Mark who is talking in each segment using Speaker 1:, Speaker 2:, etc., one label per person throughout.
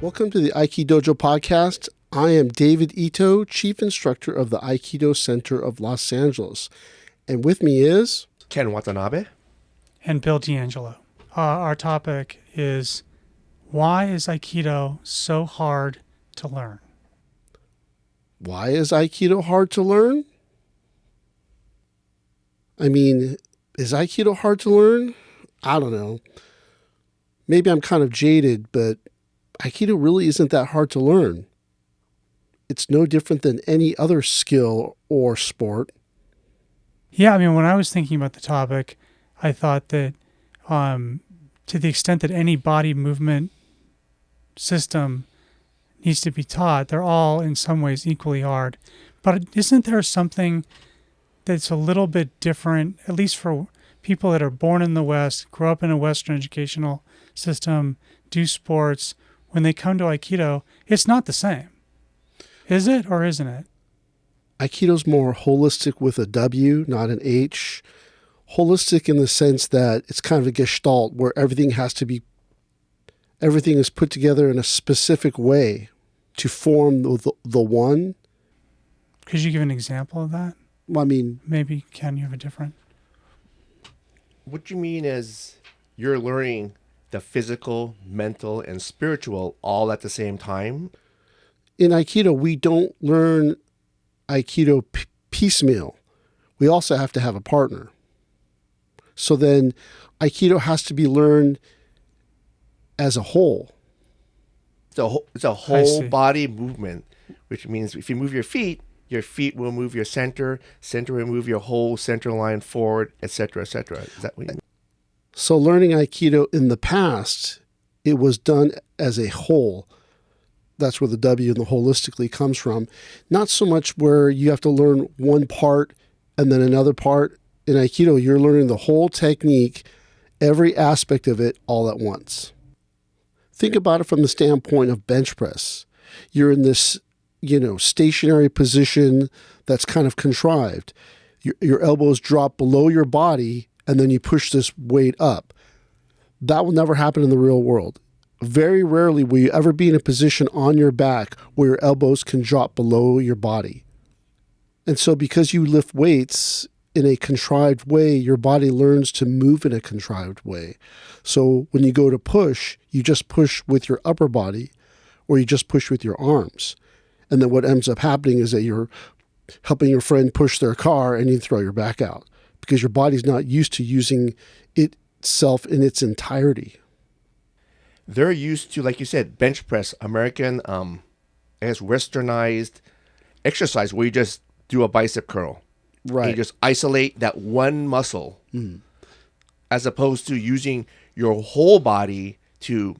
Speaker 1: Welcome to the Aiki Dojo Podcast. I am David Ito, Chief Instructor of the Aikido Center of Los Angeles. And with me is...
Speaker 2: Ken Watanabe.
Speaker 3: And Bill D'Angelo. Our topic is, why is Aikido so hard to learn?
Speaker 1: Why is Aikido hard to learn? I mean, is Aikido hard to learn? I don't know. Maybe I'm kind of jaded, but Aikido really isn't that hard to learn. It's no different than any other skill or sport.
Speaker 3: Yeah, I mean, when I was thinking about the topic, I thought that to the extent that any body movement system needs to be taught, they're all in some ways equally hard. But isn't there something that's a little bit different, at least for people that are born in the West, grow up in a Western educational system, do sports? When they come to Aikido, it's not the same. Is it or isn't it?
Speaker 1: Aikido's more holistic with a W, not an H. Holistic in the sense that it's kind of a gestalt where everything is put together in a specific way to form the one.
Speaker 3: Could you give an example of that?
Speaker 1: Well, I mean...
Speaker 3: Maybe, Ken, you have a different...
Speaker 2: What you mean is you're learning the physical, mental, and spiritual all at the same time?
Speaker 1: In Aikido, we don't learn Aikido piecemeal. We also have to have a partner. So then Aikido has to be learned as a whole.
Speaker 2: It's a whole body movement, which means if you move your feet will move your center will move your whole center line forward, etc., etc. Is that what you mean?
Speaker 1: So learning Aikido in the past, it was done as a whole. That's where the W in the holistically comes from. Not so much where you have to learn one part and then another part. In Aikido, you're learning the whole technique, every aspect of it all at once. Think about it from the standpoint of bench press. You're in this, stationary position that's kind of contrived. Your elbows drop below your body and then you push this weight up. That will never happen in the real world. Very rarely will you ever be in a position on your back where your elbows can drop below your body. And so because you lift weights in a contrived way, your body learns to move in a contrived way. So when you go to push, you just push with your upper body or you just push with your arms. And then what ends up happening is that you're helping your friend push their car and you throw your back out because your body's not used to using itself in its entirety.
Speaker 2: They're used to, like you said, bench press, American, westernized exercise where you just do a bicep curl.
Speaker 1: Right.
Speaker 2: And you just isolate that one muscle as opposed to using your whole body to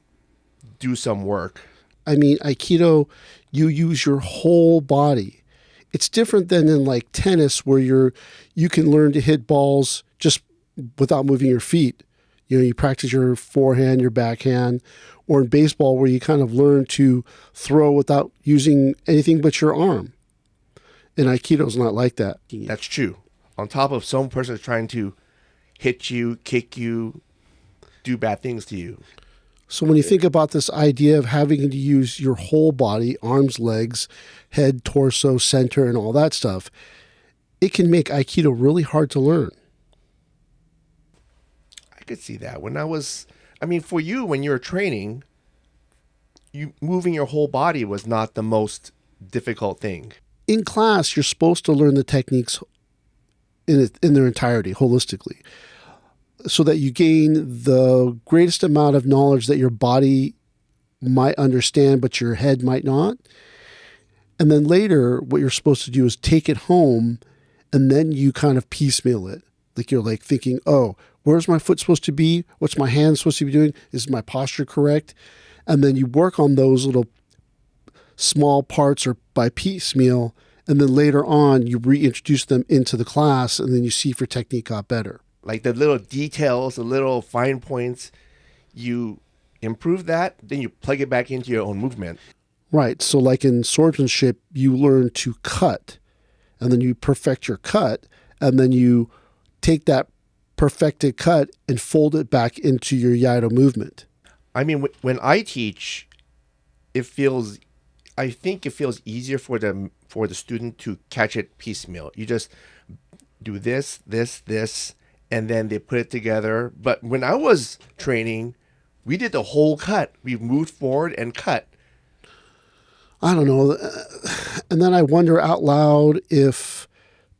Speaker 2: do some work.
Speaker 1: I mean, Aikido, you use your whole body. It's different than in like tennis where you can learn to hit balls just without moving your feet. You practice your forehand, your backhand, or in baseball where you kind of learn to throw without using anything but your arm. And Aikido's not like that.
Speaker 2: That's true. On top of some person is trying to hit you, kick you, do bad things to you.
Speaker 1: So when you think about this idea of having to use your whole body, arms, legs, head, torso, center, and all that stuff, it can make Aikido really hard to learn.
Speaker 2: I could see that. For you, when you were training, moving your whole body was not the most difficult thing.
Speaker 1: In class, you're supposed to learn the techniques in their entirety, holistically, so that you gain the greatest amount of knowledge that your body might understand, but your head might not. And then later, what you're supposed to do is take it home, and then you kind of piecemeal it. Like you're like thinking, oh, where's my foot supposed to be? What's my hand supposed to be doing? Is my posture correct? And then you work on those little small parts or by piecemeal, and then later on you reintroduce them into the class, and then you see if your technique got better.
Speaker 2: Like the little details, the little fine points, you improve that, then you plug it back into your own movement.
Speaker 1: Right. So like in swordsmanship, you learn to cut, and then you perfect your cut, and then you take that perfected cut and fold it back into your Iaido movement.
Speaker 2: I mean, when I teach, I think it feels easier for the student to catch it piecemeal. You just do this, and then they put it together. But when I was training, we did the whole cut. We moved forward and cut.
Speaker 1: I don't know. And then I wonder out loud if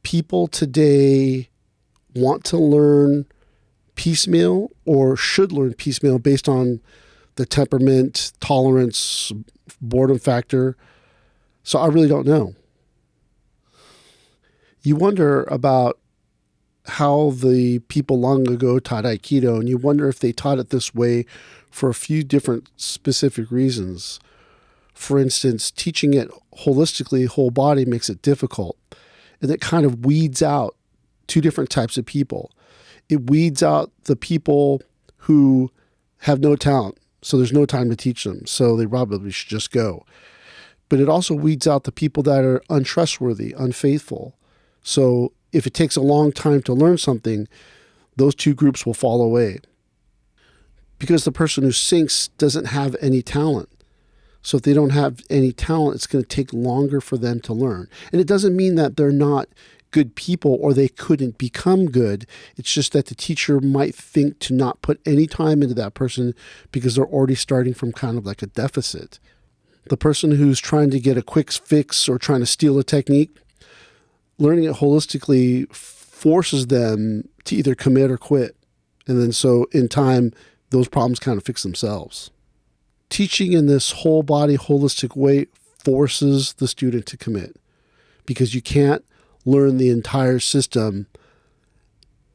Speaker 1: people today want to learn piecemeal or should learn piecemeal based on the temperament, tolerance, boredom factor. So I really don't know. You wonder about how the people long ago taught Aikido, and you wonder if they taught it this way for a few different specific reasons. For instance, teaching it holistically, whole body, makes it difficult. And it kind of weeds out two different types of people. It weeds out the people who have no talent, so there's no time to teach them, so they probably should just go. But it also weeds out the people that are untrustworthy, unfaithful. So if it takes a long time to learn something, those two groups will fall away. Because the person who sinks doesn't have any talent. So if they don't have any talent, it's going to take longer for them to learn. And it doesn't mean that they're not good people or they couldn't become good. It's just that the teacher might think to not put any time into that person because they're already starting from kind of like a deficit. The person who's trying to get a quick fix or trying to steal a technique, learning it holistically forces them to either commit or quit. And then so in time, those problems kind of fix themselves. Teaching in this whole body holistic way forces the student to commit because you can't learn the entire system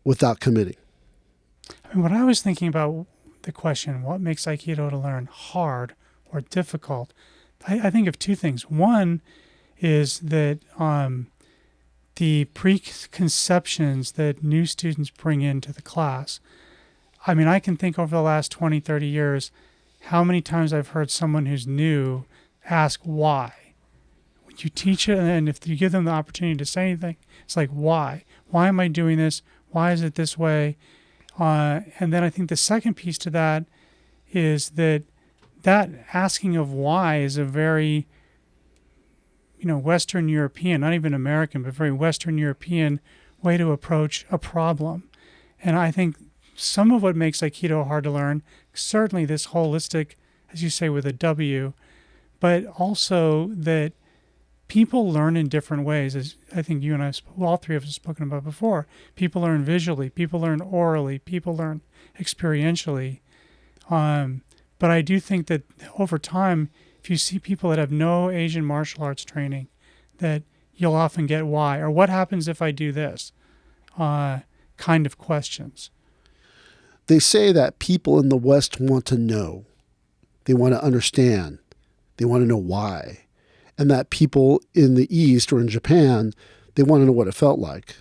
Speaker 1: without committing.
Speaker 3: I mean, when I was thinking about the question, what makes Aikido to learn hard or difficult, I think of two things. One is that the preconceptions that new students bring into the class. I mean, I can think over the last 20, 30 years, how many times I've heard someone who's new ask why. When you teach it, and if you give them the opportunity to say anything, it's like, why? Why am I doing this? Why is it this way? And then I think the second piece to that is that asking of why is a very, Western European, not even American, but very Western European way to approach a problem. And I think some of what makes Aikido hard to learn, certainly this holistic, as you say, with a W, but also that people learn in different ways, as I think you and I, all three of us have spoken about before. People learn visually, people learn orally, people learn experientially. But I do think that over time, if you see people that have no Asian martial arts training, that you'll often get why, or what happens if I do this, kind of questions.
Speaker 1: They say that people in the West want to know. They want to understand. They want to know why. And that people in the East or in Japan, they want to know what it felt like.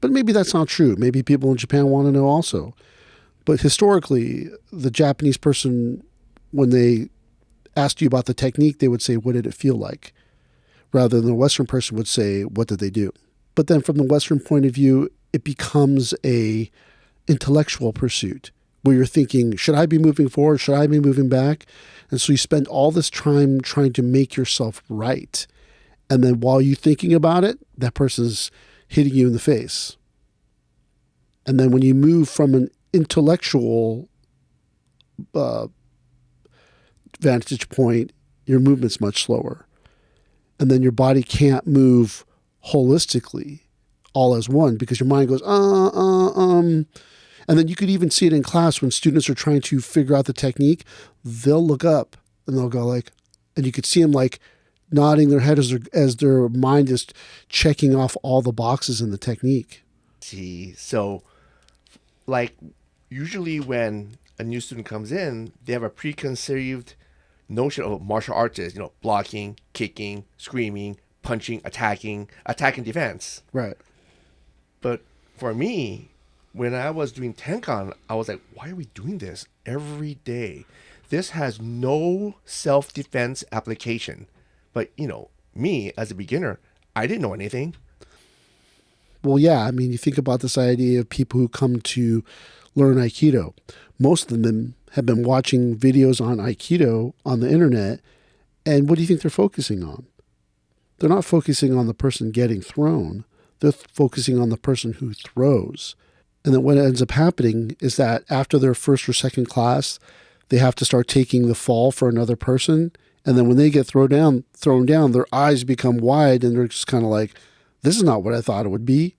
Speaker 1: But maybe that's not true. Maybe people in Japan want to know also. But historically, the Japanese person, when they asked you about the technique, they would say, what did it feel like? Rather than the Western person would say, what did they do? But then from the Western point of view, it becomes a intellectual pursuit where you're thinking, should I be moving forward? Should I be moving back? And so you spend all this time trying to make yourself right. And then while you're thinking about it, that person's hitting you in the face. And then when you move from an intellectual vantage point, your movement's much slower. And then your body can't move holistically all as one because your mind goes, And then you could even see it in class when students are trying to figure out the technique. They'll look up and they'll go like, and you could see them like nodding their head as their mind is checking off all the boxes in the technique.
Speaker 2: See, so like usually when a new student comes in, they have a preconceived notion of martial arts is, blocking, kicking, screaming, punching, attacking, defense.
Speaker 1: Right.
Speaker 2: But for me, when I was doing Tenkan, I was like, why are we doing this every day? This has no self-defense application. But, me as a beginner, I didn't know anything.
Speaker 1: Well, yeah. I mean, you think about this idea of people who come to learn Aikido. Most of them have been watching videos on Aikido on the internet And what do you think they're focusing on? They're not focusing on the person getting thrown. They're focusing on the person who throws. And then what ends up happening is that after their first or second class, they have to start taking the fall for another person. And then when they get thrown down, their eyes become wide and they're just kind of like, this is not what I thought it would be.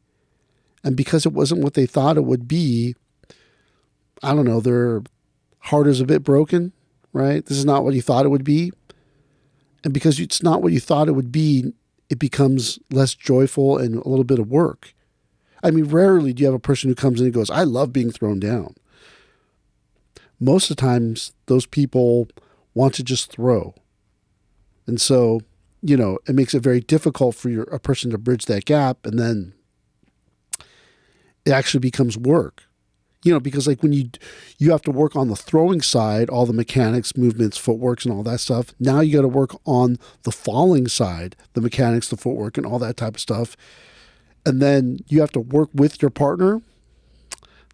Speaker 1: And because it wasn't what they thought it would be, I don't know, their heart is a bit broken, right? This is not what you thought it would be. And because it's not what you thought it would be, it becomes less joyful and a little bit of work. I mean, rarely do you have a person who comes in and goes, I love being thrown down. Most of the times, those people want to just throw. And so, it makes it very difficult for a person to bridge that gap. And then it actually becomes work. Because like when you have to work on the throwing side, all the mechanics, movements, footworks, and all that stuff. Now you got to work on the falling side, the mechanics, the footwork, and all that type of stuff. And then you have to work with your partner.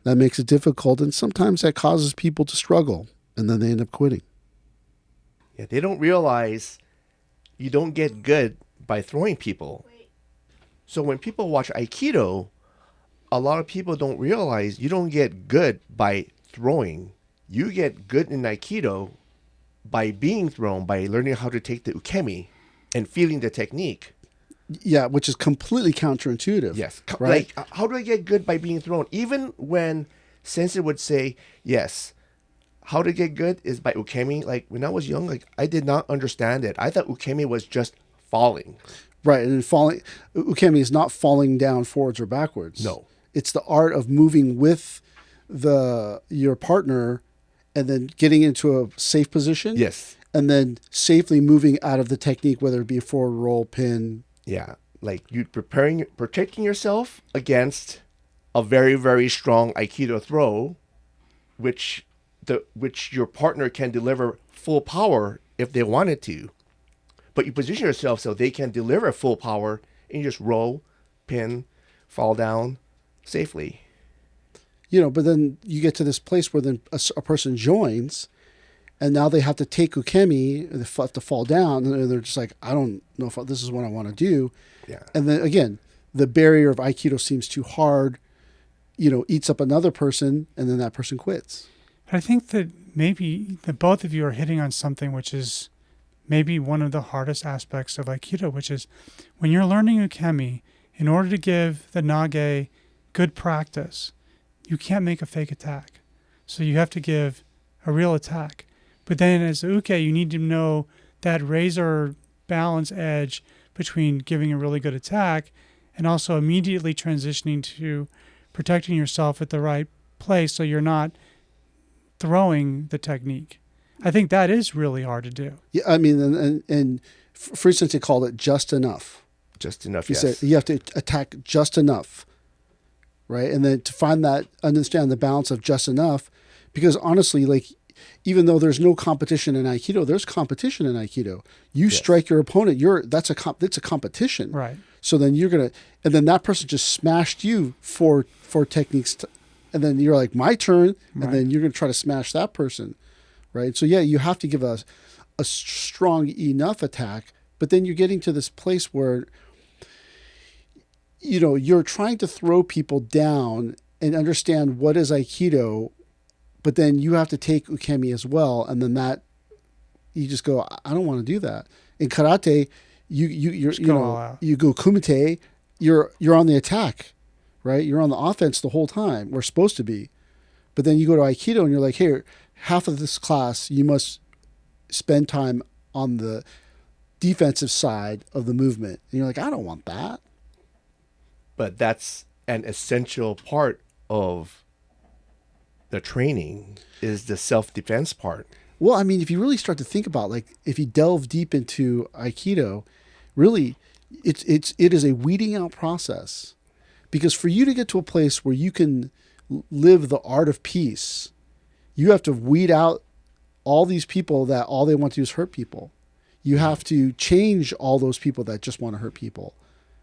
Speaker 1: That makes it difficult. And sometimes that causes people to struggle. And then they end up quitting.
Speaker 2: Yeah, they don't realize you don't get good by throwing people. So when people watch Aikido, a lot of people don't realize you don't get good by throwing. You get good in Aikido by being thrown, by learning how to take the ukemi and feeling the technique.
Speaker 1: Yeah, which is completely counterintuitive.
Speaker 2: Yes.
Speaker 1: Right?
Speaker 2: Like, how do I get good by being thrown? Even when Sensei would say, yes, how to get good is by ukemi. Like, when I was young, like, I did not understand it. I thought ukemi was just falling.
Speaker 1: Right, and ukemi is not falling down forwards or backwards.
Speaker 2: No.
Speaker 1: It's the art of moving with your partner and then getting into a safe position.
Speaker 2: Yes.
Speaker 1: And then safely moving out of the technique, whether it be a forward roll, pin.
Speaker 2: Yeah. Like you protecting yourself against a very, very strong Aikido throw, which your partner can deliver full power if they wanted to. But you position yourself so they can deliver full power and you just roll, pin, fall down safely.
Speaker 1: But then you get to this place where then a person joins and now they have to take ukemi, they have to fall down, and they're just like, I don't know if this is what I want to do.
Speaker 2: Yeah.
Speaker 1: And then again, the barrier of Aikido seems too hard, eats up another person, and then that person quits.
Speaker 3: But I think that maybe the both of you are hitting on something which is maybe one of the hardest aspects of Aikido, which is when you're learning ukemi, in order to give the nage good practice, you can't make a fake attack. So you have to give a real attack. But then as uke, you need to know that razor balance edge between giving a really good attack and also immediately transitioning to protecting yourself at the right place so you're not throwing the technique. I think that is really hard to do.
Speaker 1: Yeah, I mean, and for instance, they called it just enough.
Speaker 2: Just enough,
Speaker 1: You
Speaker 2: yes.
Speaker 1: say you have to attack just enough, right? And then to understand the balance of just enough, because honestly, like, even though there's no competition in Aikido, there's competition in Aikido. You strike your opponent, it's a competition.
Speaker 3: Right.
Speaker 1: So then and then that person just smashed you for techniques, and then you're like, my turn, and then you're going to try to smash that person, right? So yeah, you have to give a strong enough attack, but then you're getting to this place where you're trying to throw people down and understand what is Aikido, but then you have to take ukemi as well, and then that you just go, I don't want to do that. In karate, you go kumite, you're on the attack, right? You're on the offense the whole time. We're supposed to be, but then you go to Aikido and you're like, here, half of this class you must spend time on the defensive side of the movement, and you're like, I don't want that.
Speaker 2: But that's an essential part of the training is the self-defense part.
Speaker 1: Well, I mean, if you really start to think about, like, if you delve deep into Aikido, really, it is a weeding out process, because for you to get to a place where you can live the art of peace, you have to weed out all these people that all they want to do is hurt people. You have to change all those people that just want to hurt people,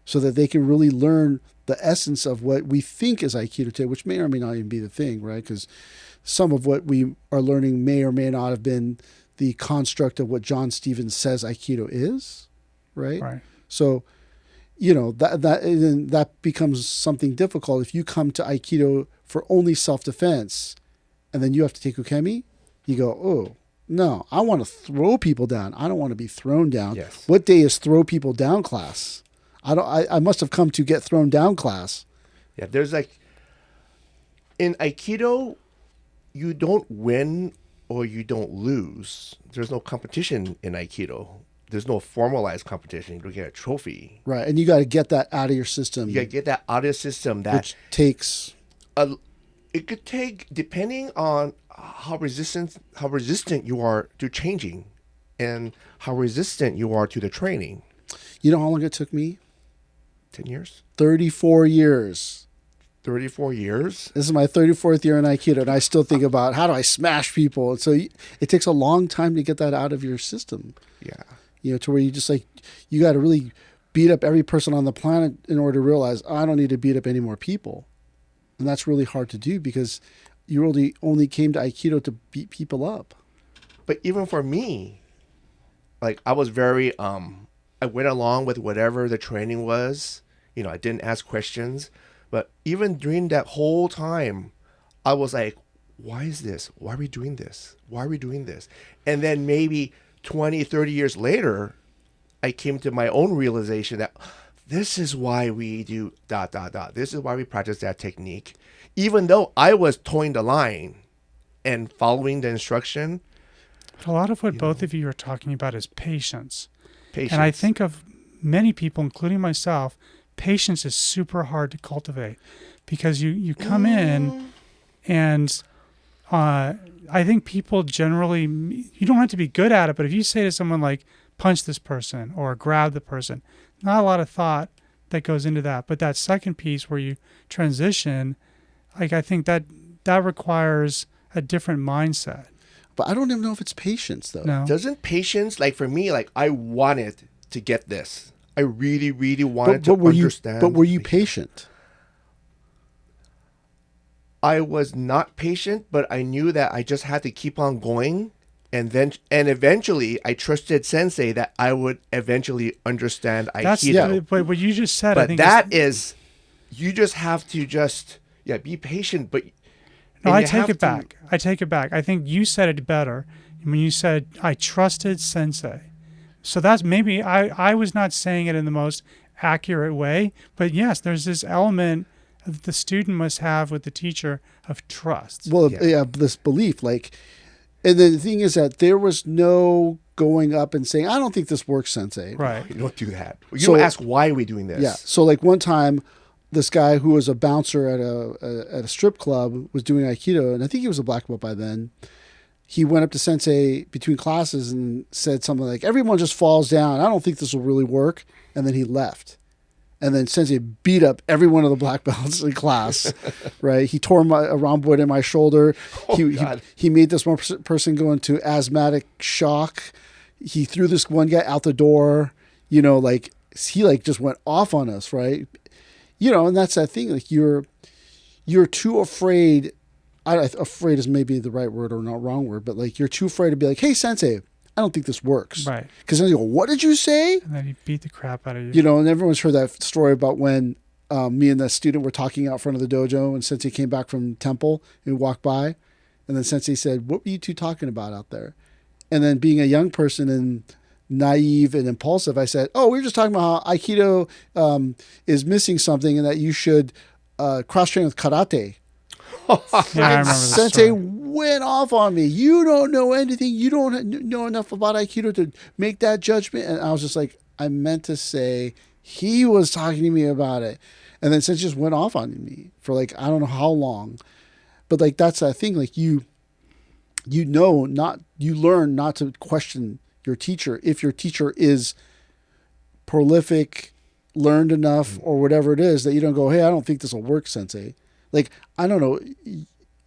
Speaker 1: so that they can really learn the essence of what we think is Aikido today, which may or may not even be the thing, right? Because some of what we are learning may or may not have been the construct of what John Stevens says Aikido is, right?
Speaker 3: Right.
Speaker 1: So, that becomes something difficult. If you come to Aikido for only self-defense and then you have to take ukemi, you go, oh, no, I want to throw people down. I don't want to be thrown down.
Speaker 2: Yes.
Speaker 1: What day is throw people down class? I must have come to get thrown down class.
Speaker 2: Yeah, there's like, in Aikido, you don't win or you don't lose. There's no competition in Aikido. There's no formalized competition. You don't get a trophy.
Speaker 1: Right. And you got to get that out of your system.
Speaker 2: You got to get that out of your system. That
Speaker 1: which takes...
Speaker 2: it could take, depending on how resistant you are to changing and how resistant you are to the training.
Speaker 1: You know how long it took me?
Speaker 2: 10 years?
Speaker 1: 34 years.
Speaker 2: 34 years?
Speaker 1: This is my 34th year in Aikido, and I still think about how do I smash people. And so it takes a long time to get that out of your system.
Speaker 2: Yeah.
Speaker 1: To where you just you got to really beat up every person on the planet in order to realize, I don't need to beat up any more people. And that's really hard to do because you really only came to Aikido to beat people up.
Speaker 2: But even for me, I was very, I went along with whatever the training was. I didn't ask questions. But even during that whole time, I was like, why is this? Why are we doing this? Why are we doing this? And then maybe 20, 30 years later, I came to my own realization that this is why we do ... This is why we practice that technique. Even though I was towing the line and following the instruction.
Speaker 3: A lot of what both of you are talking about is patience.
Speaker 2: Patience.
Speaker 3: And I think of many people, including myself, patience is super hard to cultivate because you come in and I think people generally, you don't have to be good at it, but if you say to someone like, punch this person or grab the person, not a lot of thought that goes into that. But that second piece where you transition, I think that requires a different mindset.
Speaker 1: But I don't even know if it's patience, though.
Speaker 2: No. Doesn't patience, for me, I wanted to get this. I really, really wanted to understand.
Speaker 1: But were you patient?
Speaker 2: I was not patient, but I knew that I just had to keep on going. And eventually I trusted Sensei that I would eventually understand Aikido.
Speaker 3: But what you just said,
Speaker 2: but
Speaker 3: I think
Speaker 2: you just have to be patient. But
Speaker 3: no, I take it back. I take it back. I think you said it better when you said, I trusted Sensei. So that's maybe I was not saying it in the most accurate way, but yes, there's this element that the student must have with the teacher of trust.
Speaker 1: Well, this belief, and the thing is that there was no going up and saying, I don't think this works, Sensei.
Speaker 3: Right.
Speaker 2: You don't do that. You don't ask, why are we doing this?
Speaker 1: Yeah. So one time, this guy who was a bouncer at a strip club was doing Aikido, and I think he was a black belt by then. He went up to Sensei between classes and said something like, everyone just falls down. I don't think this will really work. And then he left. And then Sensei beat up every one of the black belts in class, right? He tore a rhomboid in my shoulder. He made this one person go into asthmatic shock. He threw this one guy out the door. He just went off on us, right? And that's that thing. You're too afraid. Afraid is maybe the right word or not wrong word, but you're too afraid to be like, hey, Sensei, I don't think this works.
Speaker 3: Right.
Speaker 1: Because then you go, what did you say?
Speaker 3: And then he beat the crap out of you.
Speaker 1: And everyone's heard that story about when me and the student were talking out front of the dojo and Sensei came back from temple and walked by. And then Sensei said, what were you two talking about out there? And then being a young person and naive and impulsive, I said, we were just talking about how Aikido is missing something and that you should cross-train with karate.
Speaker 3: Yeah, I remember that
Speaker 1: Sensei
Speaker 3: story.
Speaker 1: went off on me. You don't know anything. You don't know enough about Aikido to make that judgment. And I was just like, I meant to say he was talking to me about it. And then Sensei just went off on me for I don't know how long. But that's that thing. You learn not to question your teacher if your teacher is prolific, learned enough, or whatever it is that you don't go, hey, I don't think this will work, Sensei. I don't know.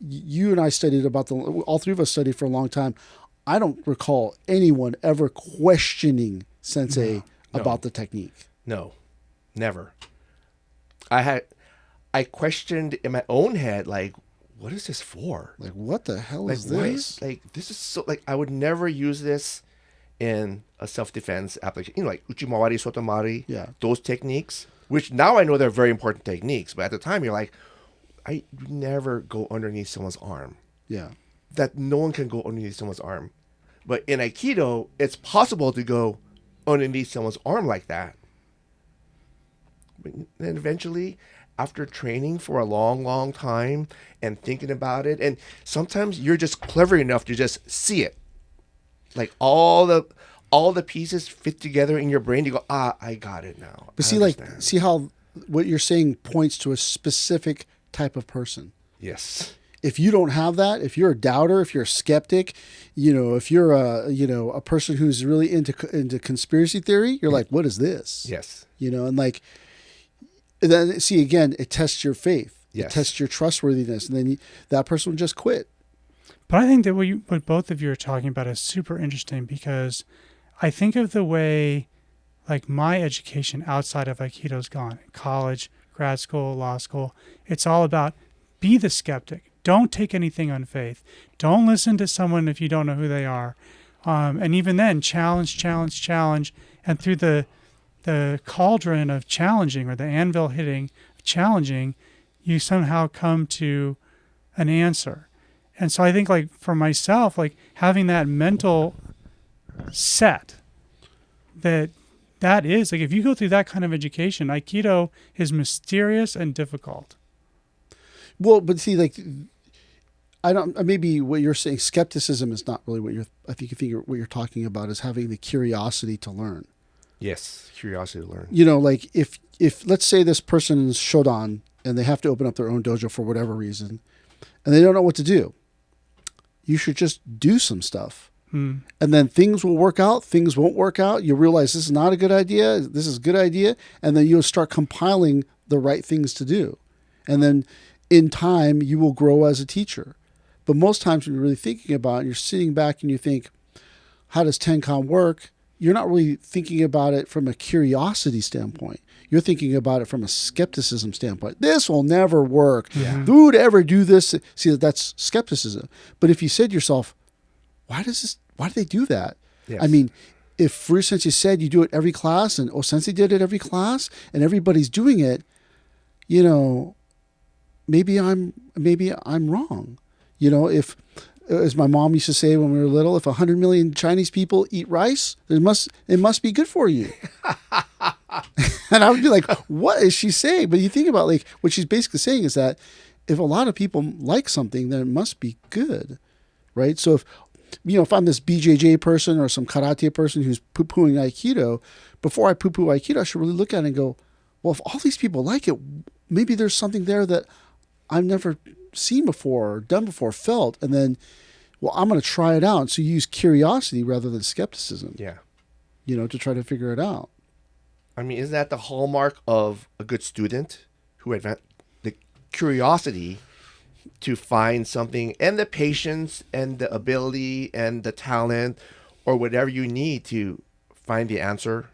Speaker 1: You and I studied all three of us studied for a long time. I don't recall anyone ever questioning Sensei about the technique.
Speaker 2: No, never. I questioned in my own head, what is this for?
Speaker 1: Like, what the hell
Speaker 2: Like,
Speaker 1: is
Speaker 2: why
Speaker 1: this?
Speaker 2: is, like, this is so, like, I would never use this in a self-defense application. You know, like uchimawari, sotomari,
Speaker 1: Yeah.
Speaker 2: those techniques, which now I know they're very important techniques. But at the time, you're like, I never go underneath someone's arm.
Speaker 1: Yeah.
Speaker 2: That no one can go underneath someone's arm. But in Aikido, it's possible to go underneath someone's arm like that. But then eventually, after training for a long, long time and thinking about it, and sometimes you're just clever enough to just see it. Like all the pieces fit together in your brain. You go, I got it now.
Speaker 1: But
Speaker 2: I
Speaker 1: see, like,
Speaker 2: understand.
Speaker 1: see how what you're saying points to a specific type of person.
Speaker 2: Yes.
Speaker 1: If you don't have that, if you're a doubter, if you're a skeptic, if you're a person who's really into conspiracy theory, you're like, what is this?
Speaker 2: Yes.
Speaker 1: And like, then see, again, it tests your faith.
Speaker 2: Yes.
Speaker 1: It tests your trustworthiness. And then that person will just quit.
Speaker 3: But I think that what both of you are talking about is super interesting, because I think of the way, like, my education outside of Aikido's gone. College, grad school, law school. It's all about be the skeptic. Don't take anything on faith. Don't listen to someone if you don't know who they are. And even then, challenge. And through the cauldron of challenging, or the anvil hitting, challenging, you somehow come to an answer. And so I think, like, for myself, like, having that mental set that is, like, if you go through that kind of education, Aikido is mysterious and difficult.
Speaker 1: Well, but see, like, maybe what you're saying, skepticism is not really what I think what you're talking about is having the curiosity to learn.
Speaker 2: Yes. Curiosity to learn.
Speaker 1: Like, if let's say this person is Shodan and they have to open up their own dojo for whatever reason, and they don't know what to do, you should just do some stuff. And then things will work out, things won't work out. You'll realize this is not a good idea, this is a good idea, and then you'll start compiling the right things to do. And then in time, you will grow as a teacher. But most times when you're really thinking about it, you're sitting back and you think, how does Tenkan work? You're not really thinking about it from a curiosity standpoint. You're thinking about it from a skepticism standpoint. This will never work.
Speaker 3: Yeah.
Speaker 1: Who would ever do this? See, that's skepticism. But if you said to yourself, why do they do that?
Speaker 2: Yes.
Speaker 1: I mean, if Ruth Sensei said you do it every class, and Sensei did it every class, and everybody's doing it, maybe I'm wrong. If, as my mom used to say when we were little, if 100 million Chinese people eat rice, it must be good for you. And I would be like, what is she saying? But you think about, like, what she's basically saying is that if a lot of people like something, then it must be good, right? So if I'm this BJJ person or some karate person who's poo-pooing Aikido, before I poo-poo Aikido, I should really look at it and go, well, if all these people like it, maybe there's something there that I've never seen before or done before, felt, and then, well, I'm going to try it out. So you use curiosity rather than skepticism.
Speaker 2: Yeah.
Speaker 1: To try to figure it out.
Speaker 2: I mean, isn't that the hallmark of a good student who had the curiosity to find something, and the patience and the ability and the talent or whatever you need to find the answer?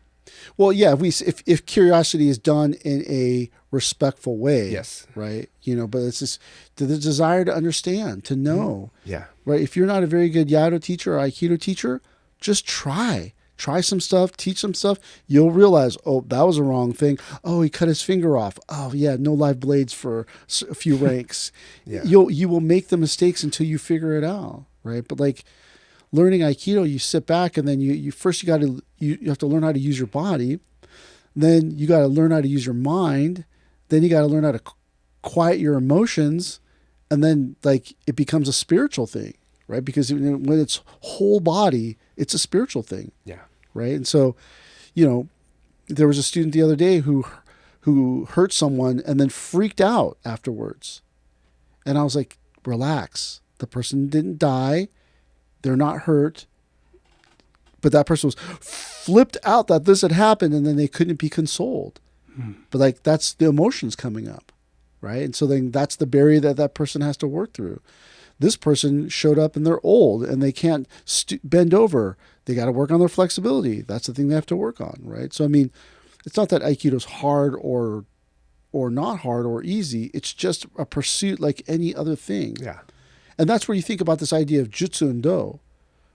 Speaker 1: Well, yeah, if curiosity is done in a respectful way,
Speaker 2: Yes.
Speaker 1: right? But it's just the desire to understand, to know,
Speaker 2: Yeah.
Speaker 1: right? If you're not a very good Yado teacher or Aikido teacher, just try some stuff, teach some stuff. You'll realize, oh, that was a wrong thing. Oh, he cut his finger off. Oh, yeah, no live blades for a few ranks.
Speaker 2: Yeah.
Speaker 1: You will make the mistakes until you figure it out, right? But like learning Aikido, you sit back and then you have to learn how to use your body. Then you got to learn how to use your mind. Then you got to learn how to quiet your emotions, and then, like, it becomes a spiritual thing, right? Because when it's whole body, it's a spiritual thing.
Speaker 2: Yeah.
Speaker 1: Right. And so, there was a student the other day who hurt someone and then freaked out afterwards. And I was like, relax. The person didn't die. They're not hurt. But that person was flipped out that this had happened, and then they couldn't be consoled. But, like, that's the emotions coming up. Right. And so then that's the barrier that person has to work through. This person showed up and they're old and they can't bend over. They got to work on their flexibility. That's the thing they have to work on, right? So, I mean, it's not that Aikido's hard or or not hard or easy. It's just a pursuit like any other thing.
Speaker 2: Yeah.
Speaker 1: And that's where you think about this idea of jutsu and do,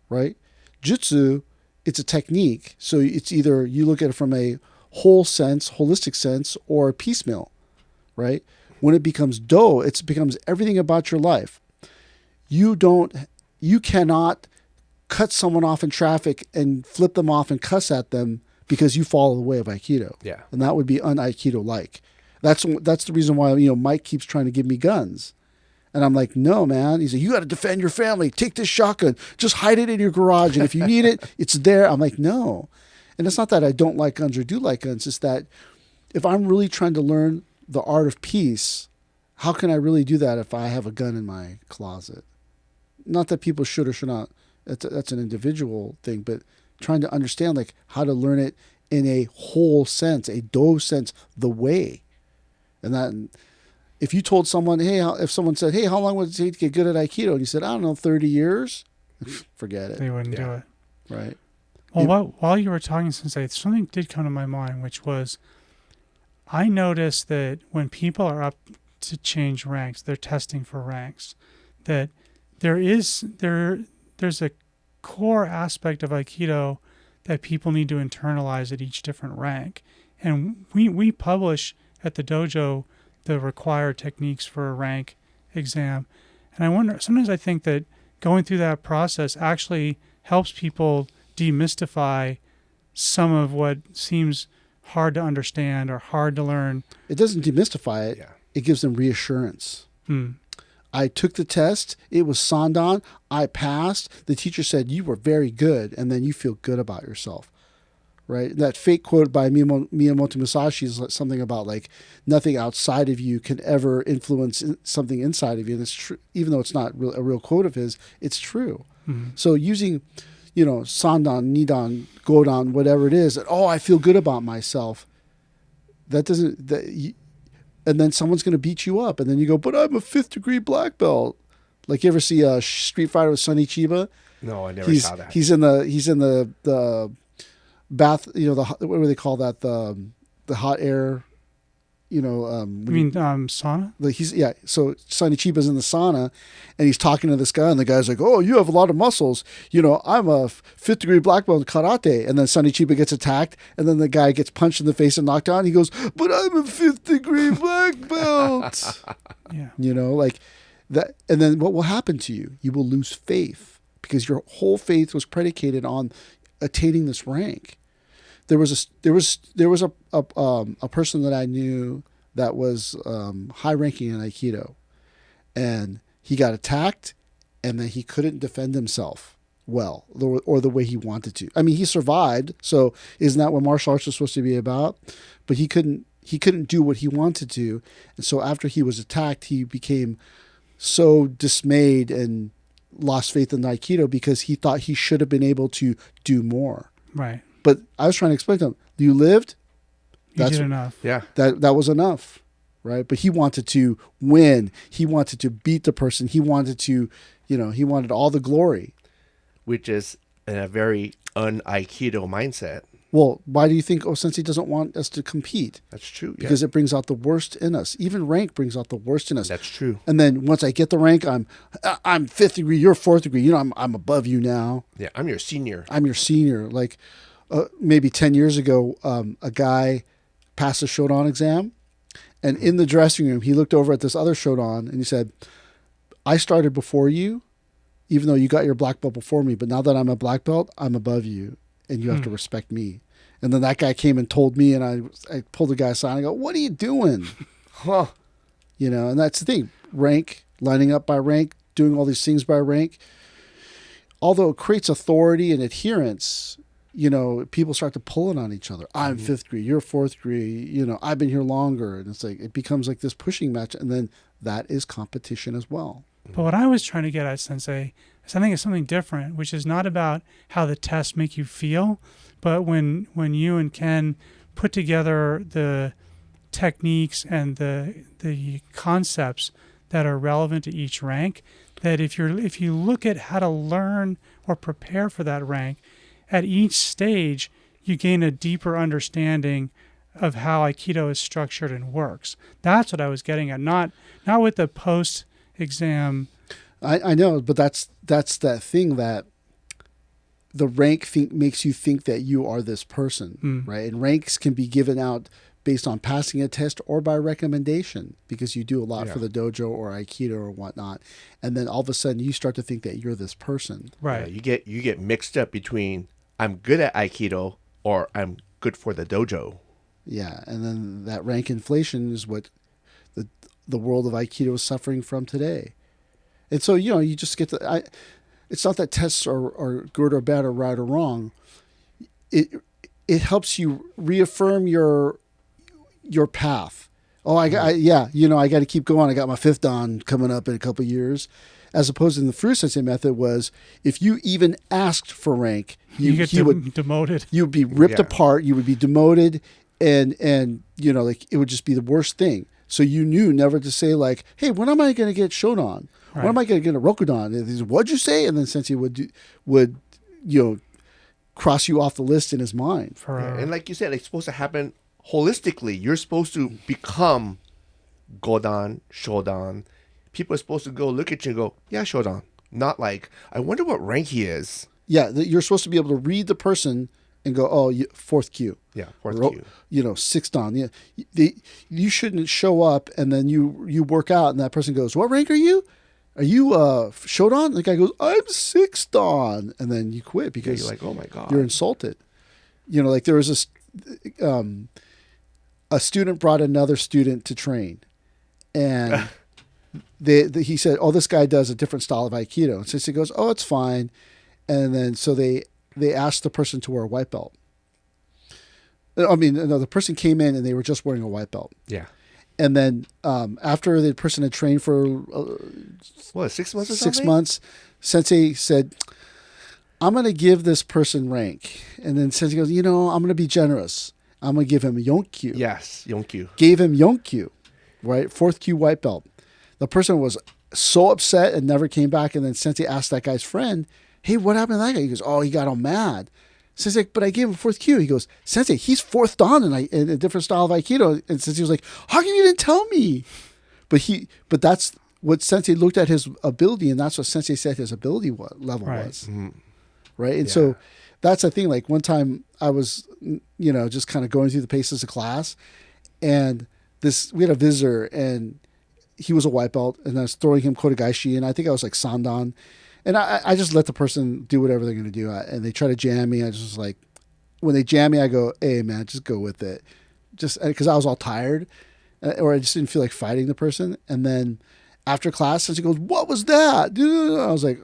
Speaker 1: right? Jutsu, it's a technique. So it's either you look at it from a whole sense, holistic sense, or a piecemeal, right? When it becomes do, it becomes everything about your life. You cannot cut someone off in traffic and flip them off and cuss at them because you follow the way of Aikido.
Speaker 2: Yeah.
Speaker 1: And that would be un-Aikido-like. That's the reason why, Mike keeps trying to give me guns. And I'm like, no, man. He's like, you got to defend your family. Take this shotgun. Just hide it in your garage. And if you need it, it's there. I'm like, no. And it's not that I don't like guns or do like guns. It's that if I'm really trying to learn the art of peace, how can I really do that if I have a gun in my closet? Not that people should or should not. That's an individual thing. But trying to understand like how to learn it in a whole sense, a do sense, the way. And that... If you told someone, if someone said, hey, how long would it take to get good at Aikido? And you said, I don't know, 30 years? Forget it.
Speaker 3: They wouldn't do it.
Speaker 1: Right.
Speaker 3: Well, while you were talking, Sensei, something did come to my mind, which was I noticed that when people are up to change ranks, they're testing for ranks, that there's a core aspect of Aikido that people need to internalize at each different rank. And we publish at the dojo the required techniques for a rank exam. And I wonder, sometimes I think that going through that process actually helps people demystify some of what seems hard to understand or hard to learn.
Speaker 1: It doesn't demystify it.
Speaker 2: Yeah.
Speaker 1: It gives them reassurance. I took the test. It was Sandan. I passed. The teacher said, you were very good. And then you feel good about yourself. Right? That fake quote by Miyamoto Musashi is something about like nothing outside of you can ever influence something inside of you. And it's true, even though it's not a real quote of his, it's true. Mm-hmm. So using, Sandan, Nidan, Godan, whatever it is, that, I feel good about myself. That doesn't, and then someone's going to beat you up. And then you go, but I'm a 5th degree black belt. Like you ever see a Street Fighter with Sonny Chiba?
Speaker 2: No, I never saw that.
Speaker 1: He's in the bath, what do they call that? The hot air,
Speaker 3: you mean sauna?
Speaker 1: So Sonny Chiba's in the sauna and he's talking to this guy and the guy's like, oh, you have a lot of muscles. I'm a 5th degree black belt in karate. And then Sonny Chiba gets attacked and then the guy gets punched in the face and knocked down. He goes, but I'm a 5th degree black belt.
Speaker 3: Yeah.
Speaker 1: Like that. And then what will happen to you? You will lose faith because your whole faith was predicated on attaining this rank. There was a person that I knew that was high ranking in Aikido, and he got attacked, and then he couldn't defend himself well or the way he wanted to. I mean, he survived, so isn't that what martial arts is supposed to be about? But he couldn't do what he wanted to, and so after he was attacked, he became so dismayed and lost faith in Aikido because he thought he should have been able to do more.
Speaker 3: Right.
Speaker 1: But I was trying to explain to him, you lived.
Speaker 3: You did enough.
Speaker 2: Yeah.
Speaker 1: That was enough. Right. But he wanted to win. He wanted to beat the person. He wanted to, he wanted all the glory.
Speaker 2: Which is a very un-Aikido mindset.
Speaker 1: Well, why do you think Sensei doesn't want us to compete?
Speaker 2: That's true.
Speaker 1: Because it brings out the worst in us. Even rank brings out the worst in us.
Speaker 2: That's true.
Speaker 1: And then once I get the rank, I'm 5th degree, you're 4th degree. I'm above you now.
Speaker 2: Yeah, I'm your senior.
Speaker 1: Like maybe 10 years ago, a guy passed a Shodan exam. And in the dressing room, he looked over at this other Shodan and he said, I started before you, even though you got your black belt before me. But now that I'm a black belt, I'm above you. And you have to respect me. And then that guy came and told me, and I pulled the guy aside and I go, what are you doing?
Speaker 2: Huh.
Speaker 1: And that's the thing. Rank, lining up by rank, doing all these things by rank. Although it creates authority and adherence, people start to pull it on each other. I'm 5th degree, you're 4th degree, I've been here longer. And it's like, it becomes like this pushing match. And then that is competition as well.
Speaker 3: But what I was trying to get at, Sensei, is I think it's something different, which is not about how the tests make you feel, but when you and Ken put together the techniques and the concepts that are relevant to each rank, that if you look at how to learn or prepare for that rank, at each stage you gain a deeper understanding of how Aikido is structured and works. That's what I was getting at. Not with the post-exam.
Speaker 1: I know, but that's that thing that the rank makes you think that you are this person, right? And ranks can be given out based on passing a test or by recommendation because you do a lot for the dojo or Aikido or whatnot. And then all of a sudden you start to think that you're this person.
Speaker 3: Right.
Speaker 2: You get mixed up between I'm good at Aikido or I'm good for the dojo.
Speaker 1: Yeah. And then that rank inflation is what the world of Aikido is suffering from today. And so, you just get to, it's not that tests are good or bad or right or wrong. It helps you reaffirm your path. Oh, I got to keep going. I got my 5th Dan coming up in a couple of years. As opposed to the Ruth Sensei method was, if you even asked for rank,
Speaker 3: you get demoted.
Speaker 1: You would be ripped apart. You would be demoted, and like it would just be the worst thing. So you knew never to say like, "Hey, when am I going to get Shodan? Right. When am I going to get a Rokudan?" And what'd you say? And then Sensei would cross you off the list in his mind.
Speaker 2: And like you said, it's supposed to happen holistically. You're supposed to become Godan, Shodan. People are supposed to go look at you and go, yeah, Shodan. Not like, I wonder what rank he is.
Speaker 1: Yeah, you're supposed to be able to read the person and go, oh, 4th Q.
Speaker 2: Yeah, 4th Q.
Speaker 1: 6th Dan. Yeah, you shouldn't show up and then you work out and that person goes, what rank are you? Are you Shodan? The guy goes, I'm 6th Dan. And then you quit because
Speaker 2: you're like, oh my God.
Speaker 1: You're insulted. Like there was a student brought another student to train. And he said, oh, this guy does a different style of Aikido. And Sensei goes, oh, it's fine. And then so they asked the person to wear a white belt. I mean, no, the person came in and they were just wearing a white belt.
Speaker 2: Yeah.
Speaker 1: And then after the person had trained for
Speaker 2: 6 months or
Speaker 1: 6 months, Sensei said, I'm going to give this person rank. And then Sensei goes, I'm going to be generous. I'm going to give him Yonkyu.
Speaker 2: Yes, Yonkyu.
Speaker 1: Gave him Yonkyu, right? 4th Q white belt. The person was so upset and never came back. And then Sensei asked that guy's friend, hey, what happened to that guy? He goes, oh, he got all mad. Sensei, but I gave him 4th Q. He goes, Sensei, he's 4th Dan in a different style of Aikido. And Sensei was like, how come you didn't tell me? But that's what Sensei looked at his ability, and that's what Sensei said his ability level was. Mm-hmm. Right? And so that's the thing. Like one time I was, just kind of going through the paces of class, and we had a visitor, and he was a white belt, and I was throwing him Kodagaishi, and I think I was like Sandan. And I just let the person do whatever they're going to do. And they try to jam me. I just was like, when they jam me, I go, hey, man, just go with it. Just because I was all tired, or I just didn't feel like fighting the person. And then after class, Sensei goes, what was that? I was like,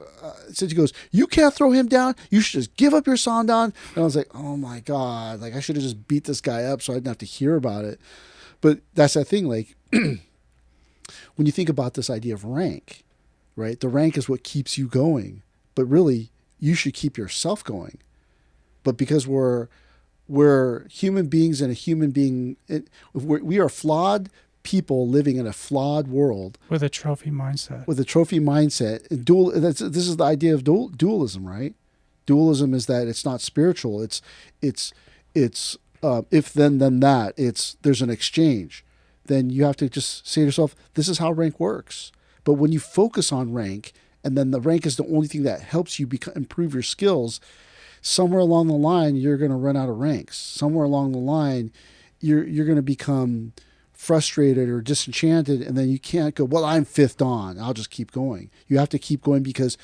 Speaker 1: Sensei goes, you can't throw him down. You should just give up your Sandan. And I was like, oh, my God. Like, I should have just beat this guy up so I didn't have to hear about it. But that's that thing. Like, when you think about this idea of rank, right? The rank is what keeps you going, but really you should keep yourself going. But because we're human beings and we are flawed people living in a flawed world
Speaker 3: with a trophy mindset.
Speaker 1: And this is the idea of dualism, right? Dualism is that it's not spiritual. It's if then that. There's an exchange. Then you have to just say to yourself, this is how rank works. But when you focus on rank, and then the rank is the only thing that helps you improve your skills, somewhere along the line, you're going to run out of ranks. Somewhere along the line, you're going to become frustrated or disenchanted, and then you can't go, well, I'm 5th Dan. I'll just keep going. You have to keep going because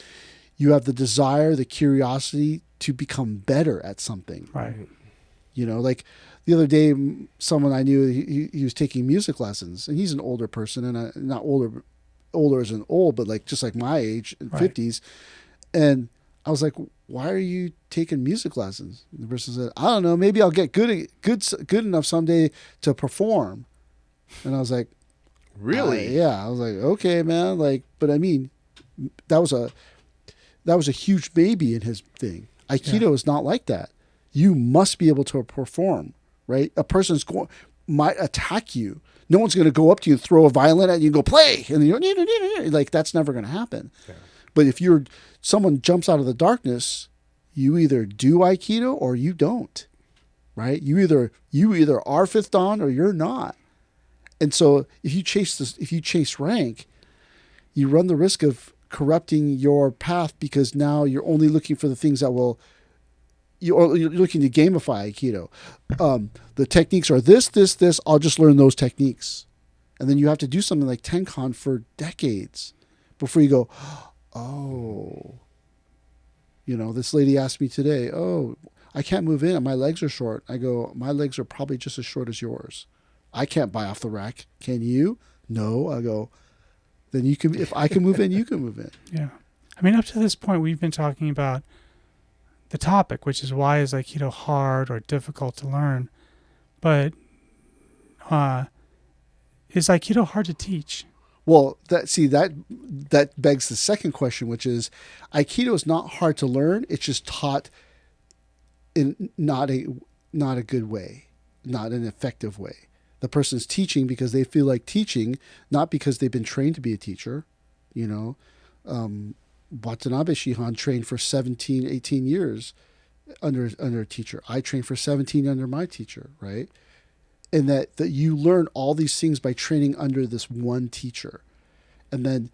Speaker 1: you have the desire, the curiosity to become better at something.
Speaker 3: Right.
Speaker 1: Like the other day, someone I knew, he was taking music lessons, and he's an older person, and not older as in old, but like just like my age, in 50s. And I was like, why are you taking music lessons? And the person said, I don't know, maybe I'll get good enough someday to perform. And I was like,
Speaker 2: really?
Speaker 1: Yeah. I was like, okay, man. Like, but I mean, that was a huge maybe in his thing. Aikido is not like that. You must be able to perform, right? A person's might attack you. No one's going to go up to you, throw a violin at you, and go play, and you're like, that's never going to happen. Yeah. But if someone jumps out of the darkness, you either do Aikido or you don't, right? You either are fifth dan or you're not. And so if you chase rank, you run the risk of corrupting your path because now you're only looking for the things that will. You're looking to gamify Aikido. The techniques are this. I'll just learn those techniques, and then you have to do something like Tenkan for decades before you go, oh. This lady asked me today, oh, I can't move in. My legs are short. I go, my legs are probably just as short as yours. I can't buy off the rack. Can you? No. I go, then you can. If I can move in, you can move in.
Speaker 3: Yeah. I mean, up to this point, we've been talking about the topic, which is why is Aikido hard or difficult to learn? But is Aikido hard to teach?
Speaker 1: Well, that begs the second question, which is Aikido is not hard to learn. It's just taught in not a good way, not an effective way. The person's teaching because they feel like teaching, not because they've been trained to be a teacher. Watanabe Shihan trained for 17, 18 years under a teacher. I trained for 17 under my teacher, right? And that you learn all these things by training under this one teacher. And then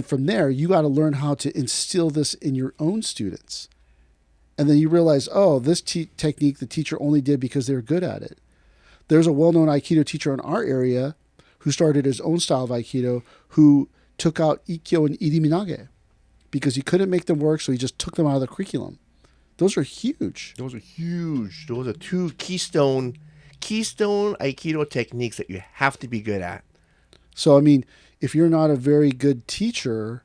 Speaker 1: from there, you got to learn how to instill this in your own students. And then you realize, oh, this technique the teacher only did because they were good at it. There's a well-known Aikido teacher in our area who started his own style of Aikido who took out Ikkyo and Iriminage because he couldn't make them work, so he just took them out of the curriculum. Those are huge.
Speaker 2: Those are two keystone Aikido techniques that you have to be good at.
Speaker 1: So, I mean, if you're not a very good teacher,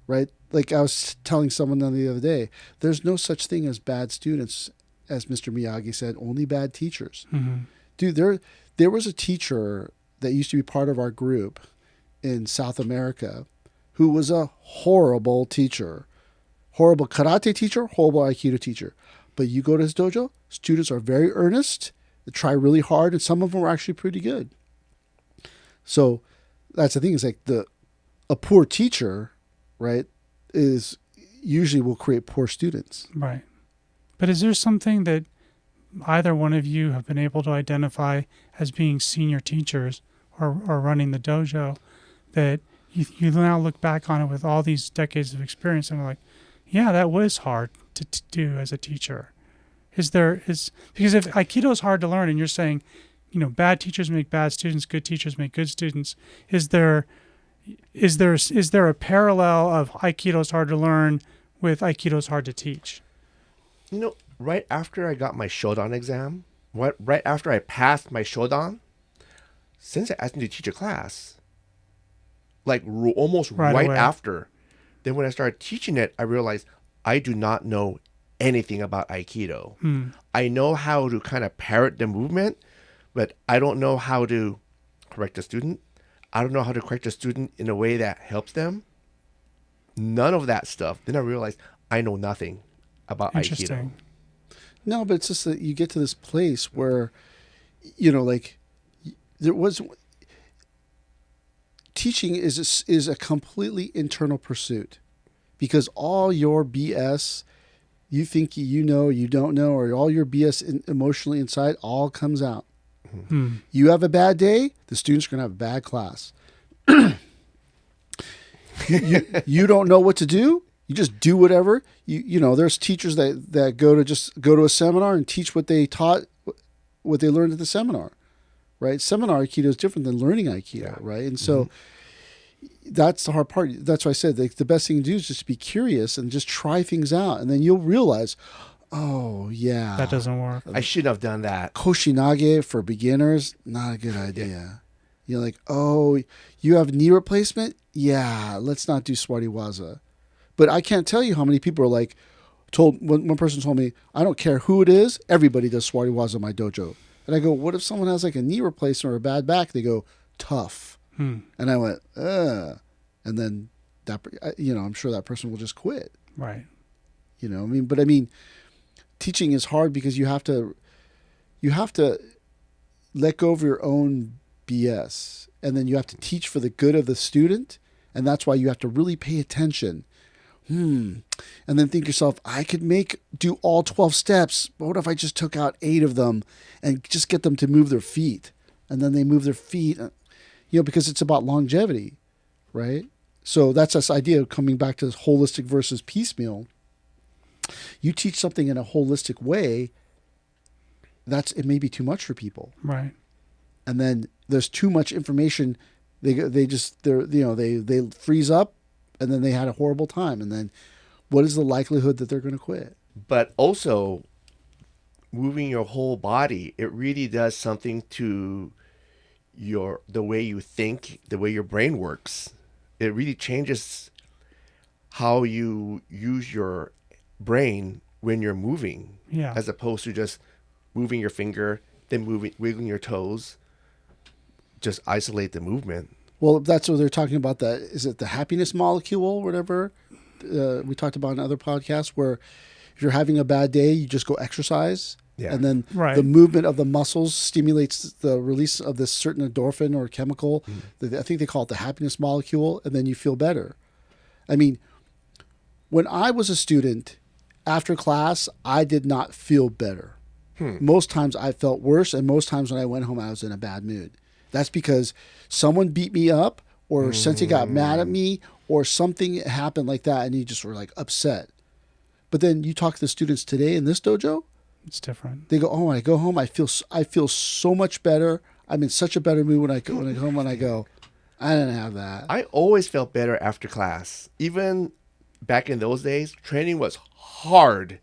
Speaker 1: right? Like I was telling someone the other day, there's no such thing as bad students, as Mr. Miyagi said, only bad teachers.
Speaker 3: Mm-hmm.
Speaker 1: Dude, there was a teacher that used to be part of our group in South America who was a horrible teacher. Horrible karate teacher, horrible Aikido teacher. But you go to his dojo, students are very earnest, they try really hard, and some of them are actually pretty good. So that's the thing, is like a poor teacher, right, is usually will create poor students.
Speaker 3: Right. But is there something that either one of you have been able to identify as being senior teachers or running the dojo that you now look back on it with all these decades of experience and are like, yeah, that was hard to do as a teacher? Because if Aikido is hard to learn and you're saying, bad teachers make bad students, good teachers make good students, is there a parallel of Aikido is hard to learn with Aikido is hard to teach?
Speaker 2: Right after I got my Shodan exam, right after I passed my Shodan, Sensei asked me to teach a class. Like almost right after. Then when I started teaching it, I realized I do not know anything about Aikido. I know how to kind of parrot the movement, but I don't know how to correct the student. I don't know how to correct the student in a way that helps them. None of that stuff. Then I realized I know nothing about Aikido.
Speaker 1: No, but it's just that you get to this place where, like there was... Teaching is a completely internal pursuit, because all your BS you think you don't know, or all your BS emotionally inside all comes out. Mm-hmm. You have a bad day, the students are going to have a bad class. you don't know what to do, you just do whatever. There's teachers that go to a seminar and teach what they taught, what they learned at the seminar. Right? Seminar Aikido is different than learning Aikido, right? And so that's the hard part. That's why I said the best thing to do is just be curious and just try things out. And then you'll realize, oh, yeah.
Speaker 3: That doesn't work.
Speaker 2: I shouldn't have done that.
Speaker 1: Koshinage for beginners, not a good idea. Yeah. You're like, oh, you have knee replacement? Yeah, let's not do Swariwaza. But I can't tell you how many people are like, one person told me, I don't care who it is, everybody does Swariwaza in my dojo. And I go, what if someone has like a knee replacement or a bad back? They go, tough. And I went, ugh. And then that, I'm sure that person will just quit.
Speaker 3: Right.
Speaker 1: Teaching is hard because you have to let go of your own BS, and then you have to teach for the good of the student. And that's why you have to really pay attention And then think to yourself, I could do all 12 steps, but what if I just took out 8 of them and just get them to move their feet? And then they move their feet, because it's about longevity, right? So that's this idea of coming back to this holistic versus piecemeal. You teach something in a holistic way, it may be too much for people.
Speaker 3: Right.
Speaker 1: And then there's too much information. They freeze up, and then they had a horrible time. And then what is the likelihood that they're going to quit?
Speaker 2: But also, moving your whole body, it really does something to the way you think, the way your brain works. It really changes how you use your brain when you're moving, as opposed to just moving your finger, then wiggling your toes. Just isolate the movement.
Speaker 1: Well, that's what they're talking about. Is it the happiness molecule or whatever we talked about in other podcasts, where if you're having a bad day, you just go exercise. Yeah. And then the movement of the muscles stimulates the release of this certain endorphin or chemical. I think they call it the happiness molecule, and then you feel better. I mean, when I was a student, after class, I did not feel better. Most times I felt worse, and most times when I went home, I was in a bad mood. That's because someone beat me up, or Sensei got mad at me, or something happened like that, and you just were like upset. But then you talk to the students today in this dojo,
Speaker 3: it's different.
Speaker 1: They go, oh, when I go home, I feel so much better. I'm in such a better mood when I go home. When I go, I didn't have that.
Speaker 2: I always felt better after class. Even back in those days, training was hard.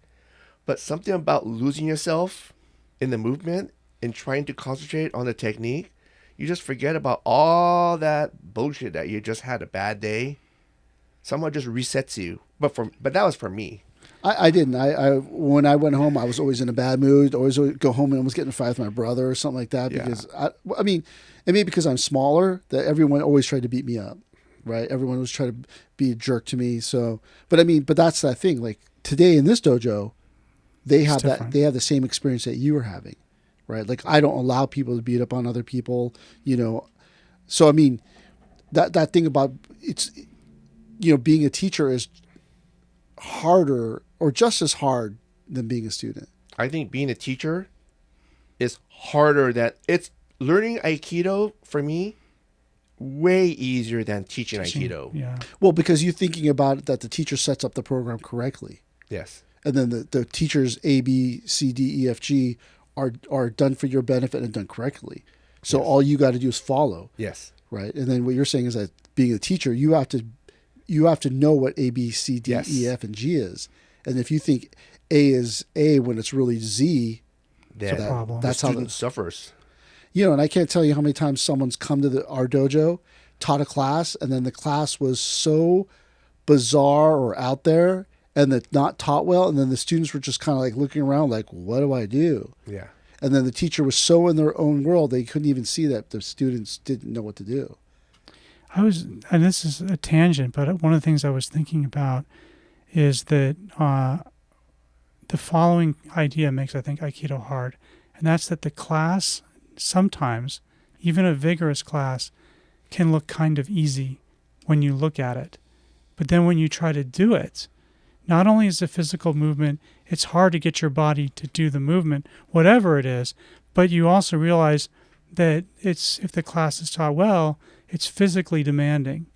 Speaker 2: But something about losing yourself in the movement and trying to concentrate on the technique, you just forget about all that bullshit that you just had a bad day. Someone just resets you. But that was for me.
Speaker 1: I didn't. When I went home, I was always in a bad mood. Always go home and almost get in a fight with my brother or something like that. Because I mean, it may be because I'm smaller that everyone always tried to beat me up, right? Everyone was trying to be a jerk to me. So, but that's that thing. Like today in this dojo, they have the same experience that you were having, right? Like I don't allow people to beat up on other people, So I mean, that thing about it's, being a teacher is harder or just as hard than being a student.
Speaker 2: I think being a teacher is harder it's learning Aikido for me way easier than teaching Aikido.
Speaker 3: Yeah.
Speaker 1: Well, because you're thinking about it, that the teacher sets up the program correctly.
Speaker 2: Yes.
Speaker 1: And then the teachers A, B, C, D, E, F, G are done for your benefit and done correctly. So all you got to do is follow.
Speaker 2: Yes.
Speaker 1: Right. And then what you're saying is that being a teacher, you have to know what A, B, C, D, E, F, and G is. And if you think A is A when it's really Z,
Speaker 2: that's how the student suffers.
Speaker 1: And I can't tell you how many times someone's come to our dojo, taught a class, and then the class was so bizarre or out there and that not taught well. And then the students were just kind of like looking around like, what do I do?
Speaker 2: Yeah.
Speaker 1: And then the teacher was so in their own world, they couldn't even see that the students didn't know what to do.
Speaker 3: And this is a tangent, but one of the things I was thinking about is that the following idea makes, I think, Aikido hard. And that's that the class, sometimes, even a vigorous class, can look kind of easy when you look at it. But then when you try to do it, not only is the physical movement, it's hard to get your body to do the movement, whatever it is, but you also realize that if the class is taught well, it's physically demanding.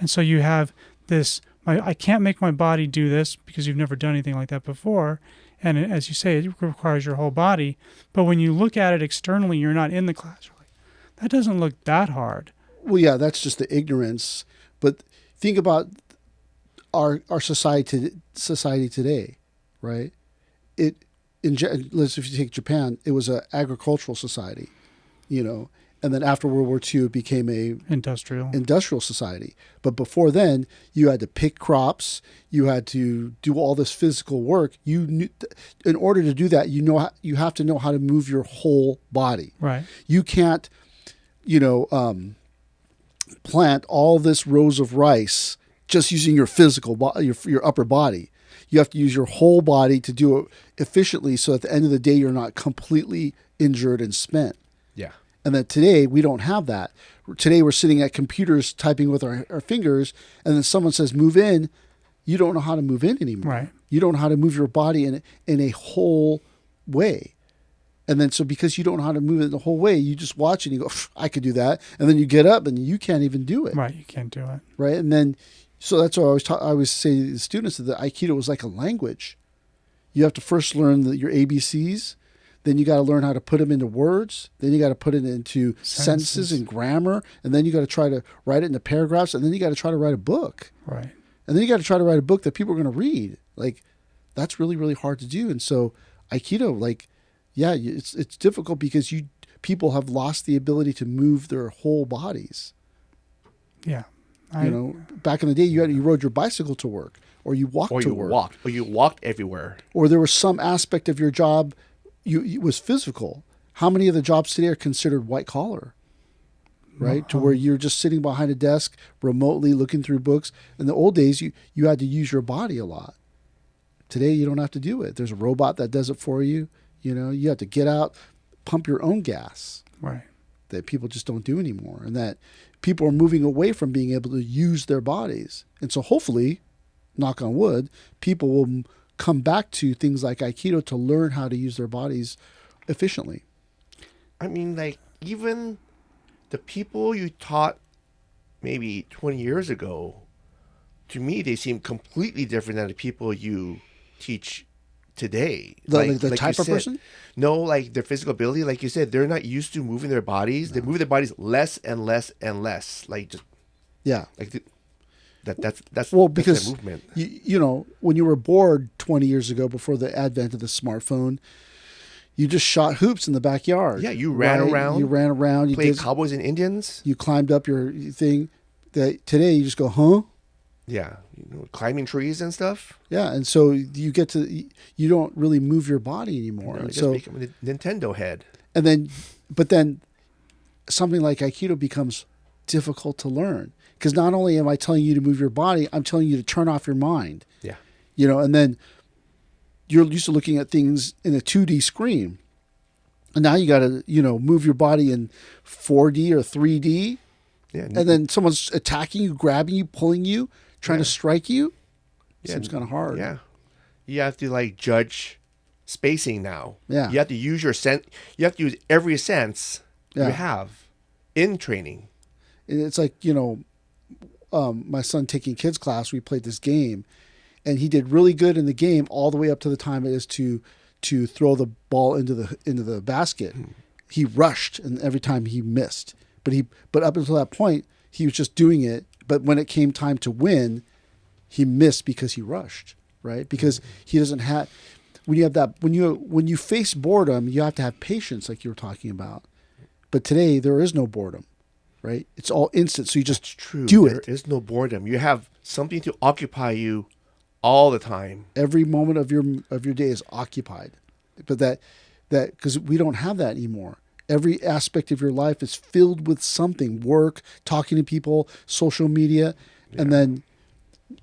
Speaker 3: And so you have this, I can't make my body do this because you've never done anything like that before. And as you say, it requires your whole body. But when you look at it externally, you're not in the class. You're like, that doesn't look that hard.
Speaker 1: Well, yeah, that's just the ignorance. But think about our society today, right? If you take Japan, it was an agricultural society, and then after World War II, it became a industrial society. But before then, you had to pick crops, you had to do all this physical work. In order to do that, you have to know how to move your whole body.
Speaker 3: Right.
Speaker 1: You can't, plant all this rows of rice just using your physical body, your upper body. You have to use your whole body to do it efficiently, so at the end of the day, you're not completely injured and spent.
Speaker 2: Yeah.
Speaker 1: And then today, we don't have that. Today, we're sitting at computers typing with our fingers, and then someone says, move in, you don't know how to move in anymore.
Speaker 3: Right.
Speaker 1: You don't know how to move your body in a whole way. And then, so because you don't know how to move it the whole way, you just watch it and you go, I could do that. And then you get up and you can't even do it.
Speaker 3: Right. You can't do it.
Speaker 1: Right. And then, so that's why I always say to the students that the Aikido is like a language. You have to first learn your ABCs. Then you got to learn how to put them into words. Then you got to put it into sentences and grammar. And then you got to try to write it into paragraphs. And then you got to try to write a book.
Speaker 3: Right.
Speaker 1: And then you got to try to write a book that people are going to read. Like, that's really, really hard to do. And so Aikido, like, yeah, it's difficult because people have lost the ability to move their whole bodies.
Speaker 3: Yeah.
Speaker 1: Back in the day, you rode your bicycle to work, or you walked to work.
Speaker 2: Or you walked everywhere.
Speaker 1: Or there was some aspect of your job it was physical. How many of the jobs today are considered white collar? Right? To where you're just sitting behind a desk remotely looking through books. In the old days, you had to use your body a lot. Today, you don't have to do it. There's a robot that does it for you. You have to get out, pump your own gas.
Speaker 3: Right.
Speaker 1: That people just don't do anymore. And that people are moving away from being able to use their bodies. And so hopefully, knock on wood, people will come back to things like Aikido to learn how to use their bodies efficiently.
Speaker 2: I mean, like, even the people you taught maybe 20 years ago, to me, they seem completely different than the people you teach today.
Speaker 1: The
Speaker 2: like
Speaker 1: type of person?
Speaker 2: No, like their physical ability. Like you said, they're not used to moving their bodies. No. They move their bodies less and less and less. Like, just,
Speaker 1: yeah.
Speaker 2: Like that's
Speaker 1: well, because
Speaker 2: that's movement.
Speaker 1: When you were bored 20 years ago, before the advent of the smartphone, you just shot hoops in the backyard.
Speaker 2: Yeah, you ran around.
Speaker 1: You ran around. You
Speaker 2: played Cowboys and Indians.
Speaker 1: You climbed up your thing. That today you just go, huh?
Speaker 2: Yeah, climbing trees and stuff.
Speaker 1: Yeah, and so you don't really move your body anymore.
Speaker 2: You just become a Nintendo head.
Speaker 1: But then something like Aikido becomes difficult to learn. Because not only am I telling you to move your body, I'm telling you to turn off your mind.
Speaker 2: Yeah.
Speaker 1: And then you're used to looking at things in a 2D screen. And now you got to, move your body in 4D or 3D. Yeah. And then someone's attacking you, grabbing you, pulling you, trying to strike you. Seems kind of hard.
Speaker 2: Yeah. You have to judge spacing now.
Speaker 1: Yeah.
Speaker 2: You have to use you have to use every sense you have in training.
Speaker 1: It's like, my son taking kids class, we played this game, and he did really good in the game all the way up to the time it is to throw the ball into the basket. He rushed, and every time he missed. But up until that point, he was just doing it. But when it came time to win, he missed because he rushed, right? Because he doesn't have when you face boredom, you have to have patience, like you were talking about. But today there is no boredom. Right? It's all instant. So you just do it.
Speaker 2: There is no boredom. You have something to occupy you all the time.
Speaker 1: Every moment of your day is occupied. But that because we don't have that anymore. Every aspect of your life is filled with something: work, talking to people, social media, and then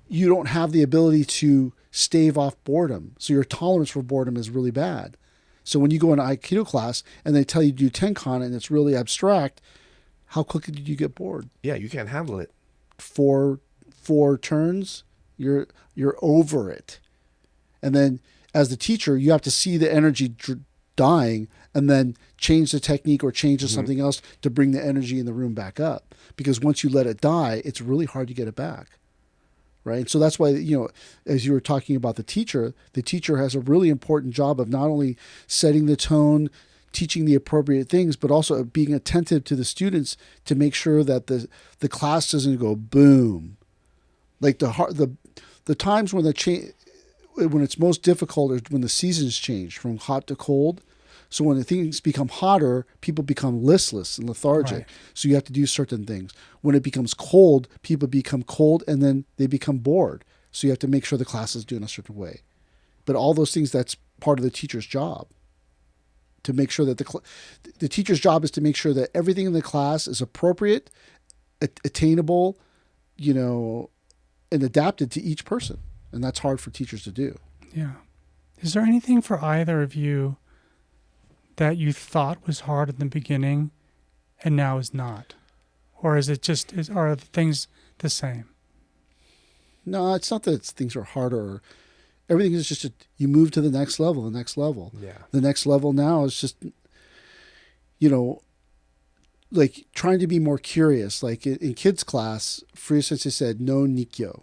Speaker 1: you don't have the ability to stave off boredom. So your tolerance for boredom is really bad. So when you go into Aikido class and they tell you to do Tenkan and it's really abstract, how quickly did you get bored?
Speaker 2: Yeah, you can't handle it.
Speaker 1: Four turns, you're over it. And then as the teacher, you have to see the energy dying and then change the technique or change to something else to bring the energy in the room back up. Because once you let it die, it's really hard to get it back. Right? So that's why, as you were talking about the teacher has a really important job of not only setting the tone, teaching the appropriate things, but also being attentive to the students to make sure that the class doesn't go boom. Like the times when when it's most difficult is when the seasons change from hot to cold. So when the things become hotter, people become listless and lethargic. Right. So you have to do certain things. When it becomes cold, people become cold and then they become bored. So you have to make sure the class is doing a certain way. But all those things, that's part of the teacher's job. To make sure that the teacher's job is to make sure that everything in the class is appropriate, attainable, and adapted to each person. And that's hard for teachers to do.
Speaker 3: Yeah. Is there anything for either of you that you thought was hard in the beginning and now is not? Or is it are the things the same?
Speaker 1: No, it's not that things are harder. Everything is just you move to the next level, the next level.
Speaker 2: Yeah.
Speaker 1: The next level now is just, you know, like trying to be more curious. Like in kids class, Furia Sensei said, no Nikkyo.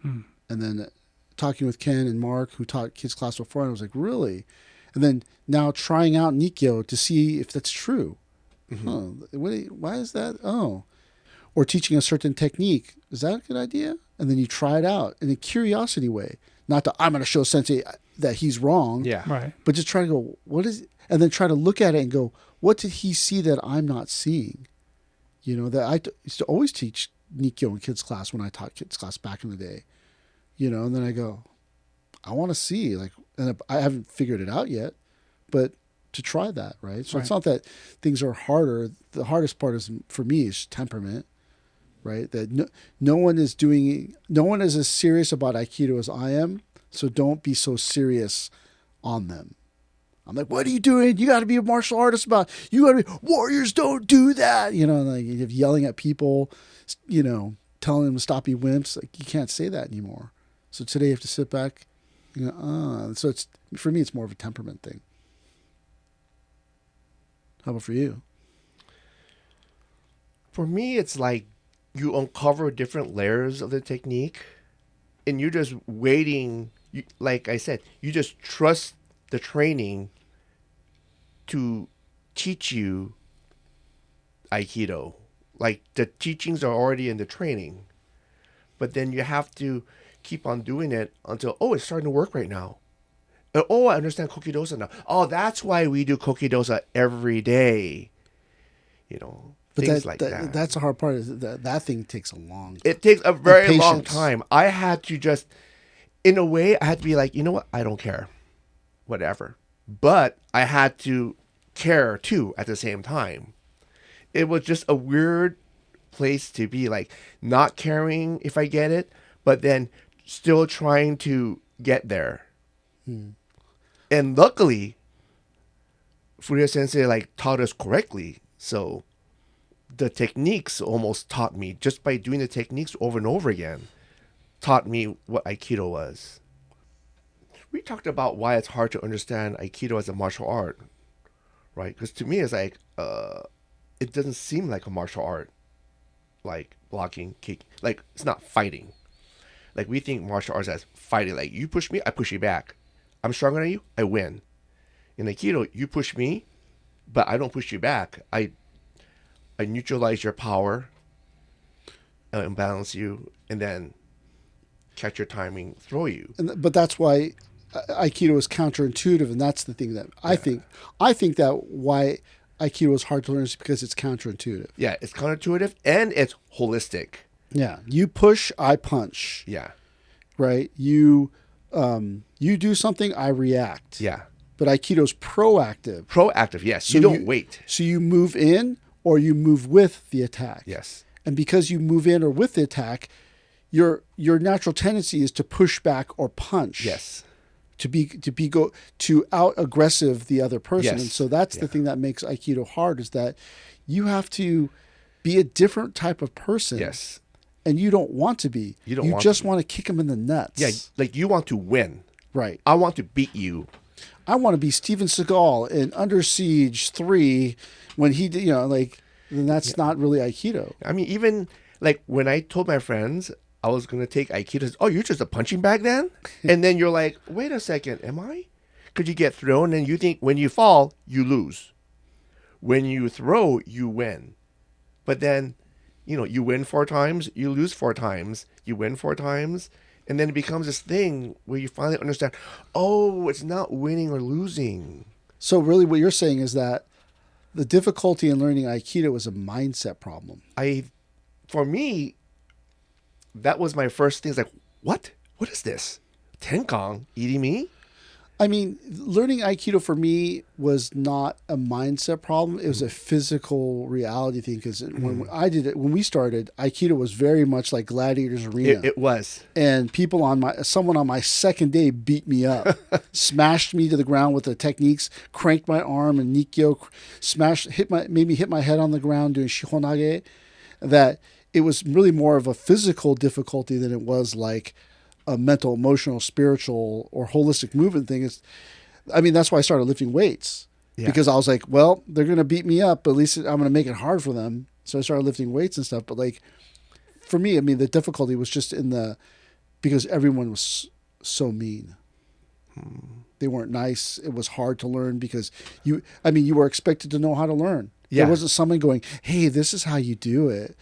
Speaker 1: And then talking with Ken and Mark, who taught kids class before, and I was like, really? And then now trying out Nikkyo to see if that's true. Huh, why is that? Oh. Or teaching a certain technique. Is that a good idea? And then you try it out in a curiosity way. Not that I'm going to show Sensei that he's wrong.
Speaker 2: Yeah.
Speaker 3: Right.
Speaker 1: But just try to go, what is it? And then try to look at it and go, what did he see that I'm not seeing? You know, that I used to always teach Nikkyo in kids class when I taught kids class back in the day. You know, and then I go, I want to see, like, and I haven't figured it out yet, but to try that, right? So It's not that things are harder. The hardest part is, for me, is temperament, right? That no one is as serious about Aikido as I am, so don't be so serious on them. I'm like, what are you doing? You got to be a martial artist you got to be, warriors don't do that. You know, like you're yelling at people, you know, telling them to stop being wimps. Like you can't say that anymore. So today you have to sit back, you know, so it's, for me, it's more of a temperament thing. How about for you?
Speaker 2: For me, it's like you uncover different layers of the technique and you're just waiting. Like I said, you just trust the training to teach you Aikido. Like the teachings are already in the training, but then you have to keep on doing it until, it's starting to work right now. I understand Kokidosa now. Oh, that's why we do Kokidosa every day. You know,
Speaker 1: but
Speaker 2: things like that.
Speaker 1: That's the hard part. Is that thing takes a long time.
Speaker 2: It takes a very long time. I had to just, in a way, I had to be like, you know what? I don't care. Whatever. But I had to care too at the same time. It was just a weird place to be, like not caring if I get it, but then still trying to get there. And luckily, Furia Sensei like taught us correctly. So the techniques almost taught me, just by doing the techniques over and over again, taught me what Aikido was. We talked about why it's hard to understand Aikido as a martial art, right? Because to me, it's like, it doesn't seem like a martial art, like blocking, kick, like it's not fighting. Like we think martial arts as fighting, like you push me, I push you back. I'm stronger than you, I win. In Aikido, you push me, but I don't push you back. I neutralize your power, imbalance you, and then catch your timing, throw you.
Speaker 1: But that's why Aikido is counterintuitive, and that's the thing that I think that why Aikido is hard to learn is because it's counterintuitive.
Speaker 2: Yeah, it's counterintuitive and it's holistic.
Speaker 1: Yeah, you push, I punch.
Speaker 2: Yeah,
Speaker 1: right. You do something, I react.
Speaker 2: yeah.
Speaker 1: But Aikido's proactive.
Speaker 2: Proactive, yes.
Speaker 1: So
Speaker 2: you don't wait.
Speaker 1: So you move in or you move with the attack.
Speaker 2: Yes.
Speaker 1: And because you move in or with the attack, your natural tendency is to push back or punch.
Speaker 2: Yes.
Speaker 1: To out aggressive the other person.
Speaker 2: Yes.
Speaker 1: And so that's the thing that makes Aikido hard, is that you have to be a different type of person.
Speaker 2: Yes.
Speaker 1: And you don't want to be. You just want to kick him in the nuts.
Speaker 2: Yeah, like you want to win.
Speaker 1: Right.
Speaker 2: I want to beat you.
Speaker 1: I want to be Steven Seagal in Under Siege 3 when he did, then that's not really Aikido.
Speaker 2: I mean, even like when I told my friends I was going to take Aikido, oh, you're just a punching bag then? And then you're like, wait a second, am I? Because you get thrown and you think when you fall, you lose. When you throw, you win. But then, you win 4 times, you lose 4 times, you win 4 times. And then it becomes this thing where you finally understand, oh, it's not winning or losing.
Speaker 1: So really what you're saying is that the difficulty in learning Aikido is a mindset problem.
Speaker 2: For me, that was my first thing. It's like, what? What is this? Tenkang eating me?
Speaker 1: I mean, learning Aikido for me was not a mindset problem. It was a physical reality thing. Because when we started, Aikido was very much like Gladiator's Arena.
Speaker 2: It was.
Speaker 1: And someone on my second day beat me up, smashed me to the ground with the techniques, cranked my arm and Nikkyo, made me hit my head on the ground doing Shihonage. That it was really more of a physical difficulty than it was like a mental, emotional, spiritual, or holistic movement thing. That's why I started lifting weights, because I was like, well, they're going to beat me up, but at least I'm going to make it hard for them. So I started lifting weights and stuff. But like, for me, the difficulty was just because everyone was so mean. They weren't nice. It was hard to learn because you were expected to know how to learn.
Speaker 2: Yeah.
Speaker 1: There wasn't someone going, hey, this is how you do it.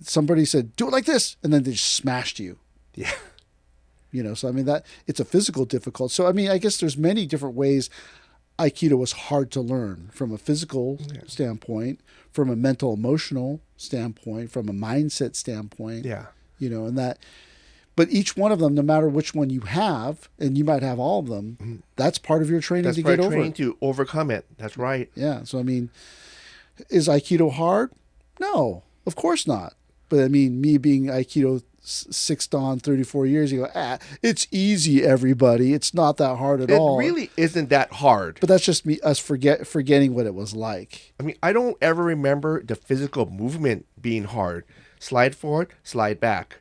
Speaker 1: Somebody said, do it like this. And then they just smashed you.
Speaker 2: Yeah.
Speaker 1: So that it's a physical difficulty. So, I guess there's many different ways Aikido was hard to learn, from a physical standpoint, from a mental, emotional standpoint, from a mindset standpoint.
Speaker 2: Yeah.
Speaker 1: But each one of them, no matter which one you have, and you might have all of them, that's part of your training to get over it.
Speaker 2: To overcome it. That's right.
Speaker 1: Yeah. So, is Aikido hard? No, of course not. But me being Aikido 6 Dan, 34 years, you go, it's easy, everybody. It's not that hard at all.
Speaker 2: It really isn't that hard.
Speaker 1: But that's just us forgetting what it was like.
Speaker 2: I don't ever remember the physical movement being hard. Slide forward, slide back,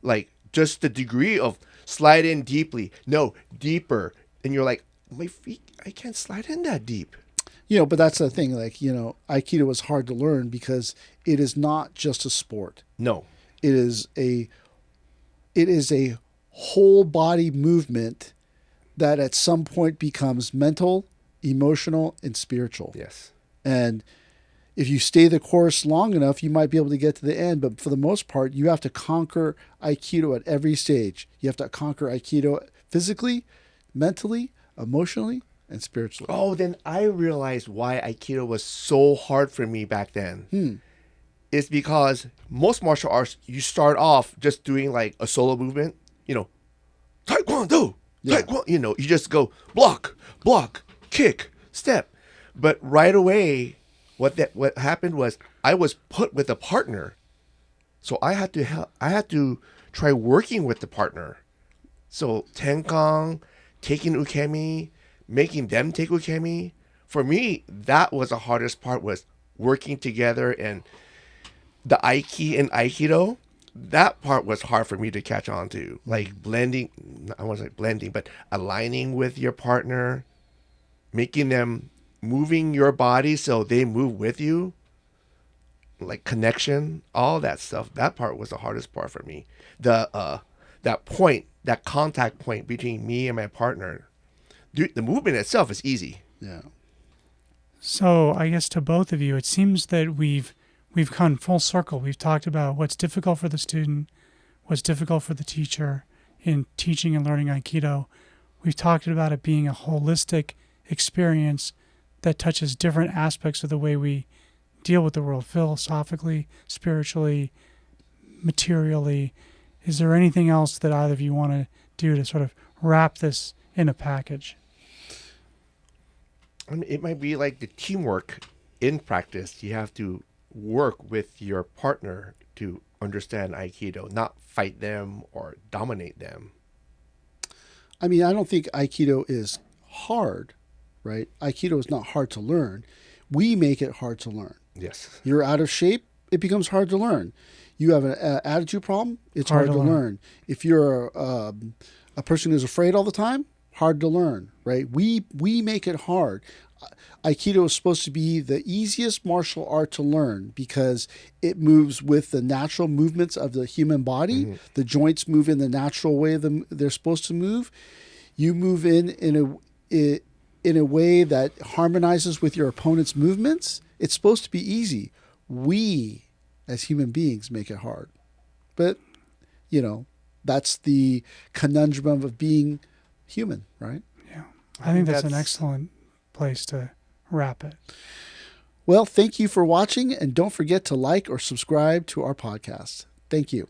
Speaker 2: Like, just the degree of slide in deeply. No, deeper. And you're like, my feet, I can't slide in that deep.
Speaker 1: But that's the thing. Like, Aikido is hard to learn because it is not just a sport.
Speaker 2: No.
Speaker 1: It is a whole body movement that at some point becomes mental, emotional, and spiritual.
Speaker 2: Yes.
Speaker 1: And if you stay the course long enough, you might be able to get to the end. But for the most part, you have to conquer Aikido at every stage. You have to conquer Aikido physically, mentally, emotionally, and spiritually.
Speaker 2: Oh, then I realized why Aikido was so hard for me back then. It's because most martial arts, you start off just doing like a solo movement, Taekwondo, Taekwondo, you just go block, kick, step. But right away, what happened was I was put with a partner. So I had to try working with the partner. So Tenkang, taking ukemi, making them take ukemi. For me, that was the hardest part, was working together, and the Aiki and Aikido, that part was hard for me to catch on to. Like blending, I want to say blending, but aligning with your partner, making them, moving your body so they move with you, like connection, all that stuff. That part was the hardest part for me. That contact point between me and my partner. Dude, the movement itself is easy.
Speaker 1: Yeah.
Speaker 3: So I guess to both of you, it seems that we've gone full circle. We've talked about what's difficult for the student, what's difficult for the teacher in teaching and learning Aikido. We've talked about it being a holistic experience that touches different aspects of the way we deal with the world, philosophically, spiritually, materially. Is there anything else that either of you want to do to sort of wrap this in a package?
Speaker 2: It might be like the teamwork in practice. You have to work with your partner to understand Aikido, not fight them or dominate them.
Speaker 1: I don't think Aikido is hard, right? Aikido is not hard to learn. We make it hard to learn.
Speaker 2: Yes.
Speaker 1: You're out of shape, it becomes hard to learn. You have an attitude problem, it's hard to learn. If you're a person who's afraid all the time, hard to learn, right? We make it hard. Aikido is supposed to be the easiest martial art to learn because it moves with the natural movements of the human body. Mm-hmm. The joints move in the natural way they're supposed to move. You move in a way that harmonizes with your opponent's movements. It's supposed to be easy. We, as human beings, make it hard. But, that's the conundrum of being human, right?
Speaker 3: Yeah. I think that's an excellent place to wrap it.
Speaker 1: Well, thank you for watching, and don't forget to like or subscribe to our podcast. Thank you.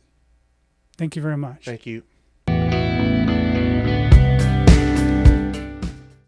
Speaker 3: Thank you very much.
Speaker 2: Thank you.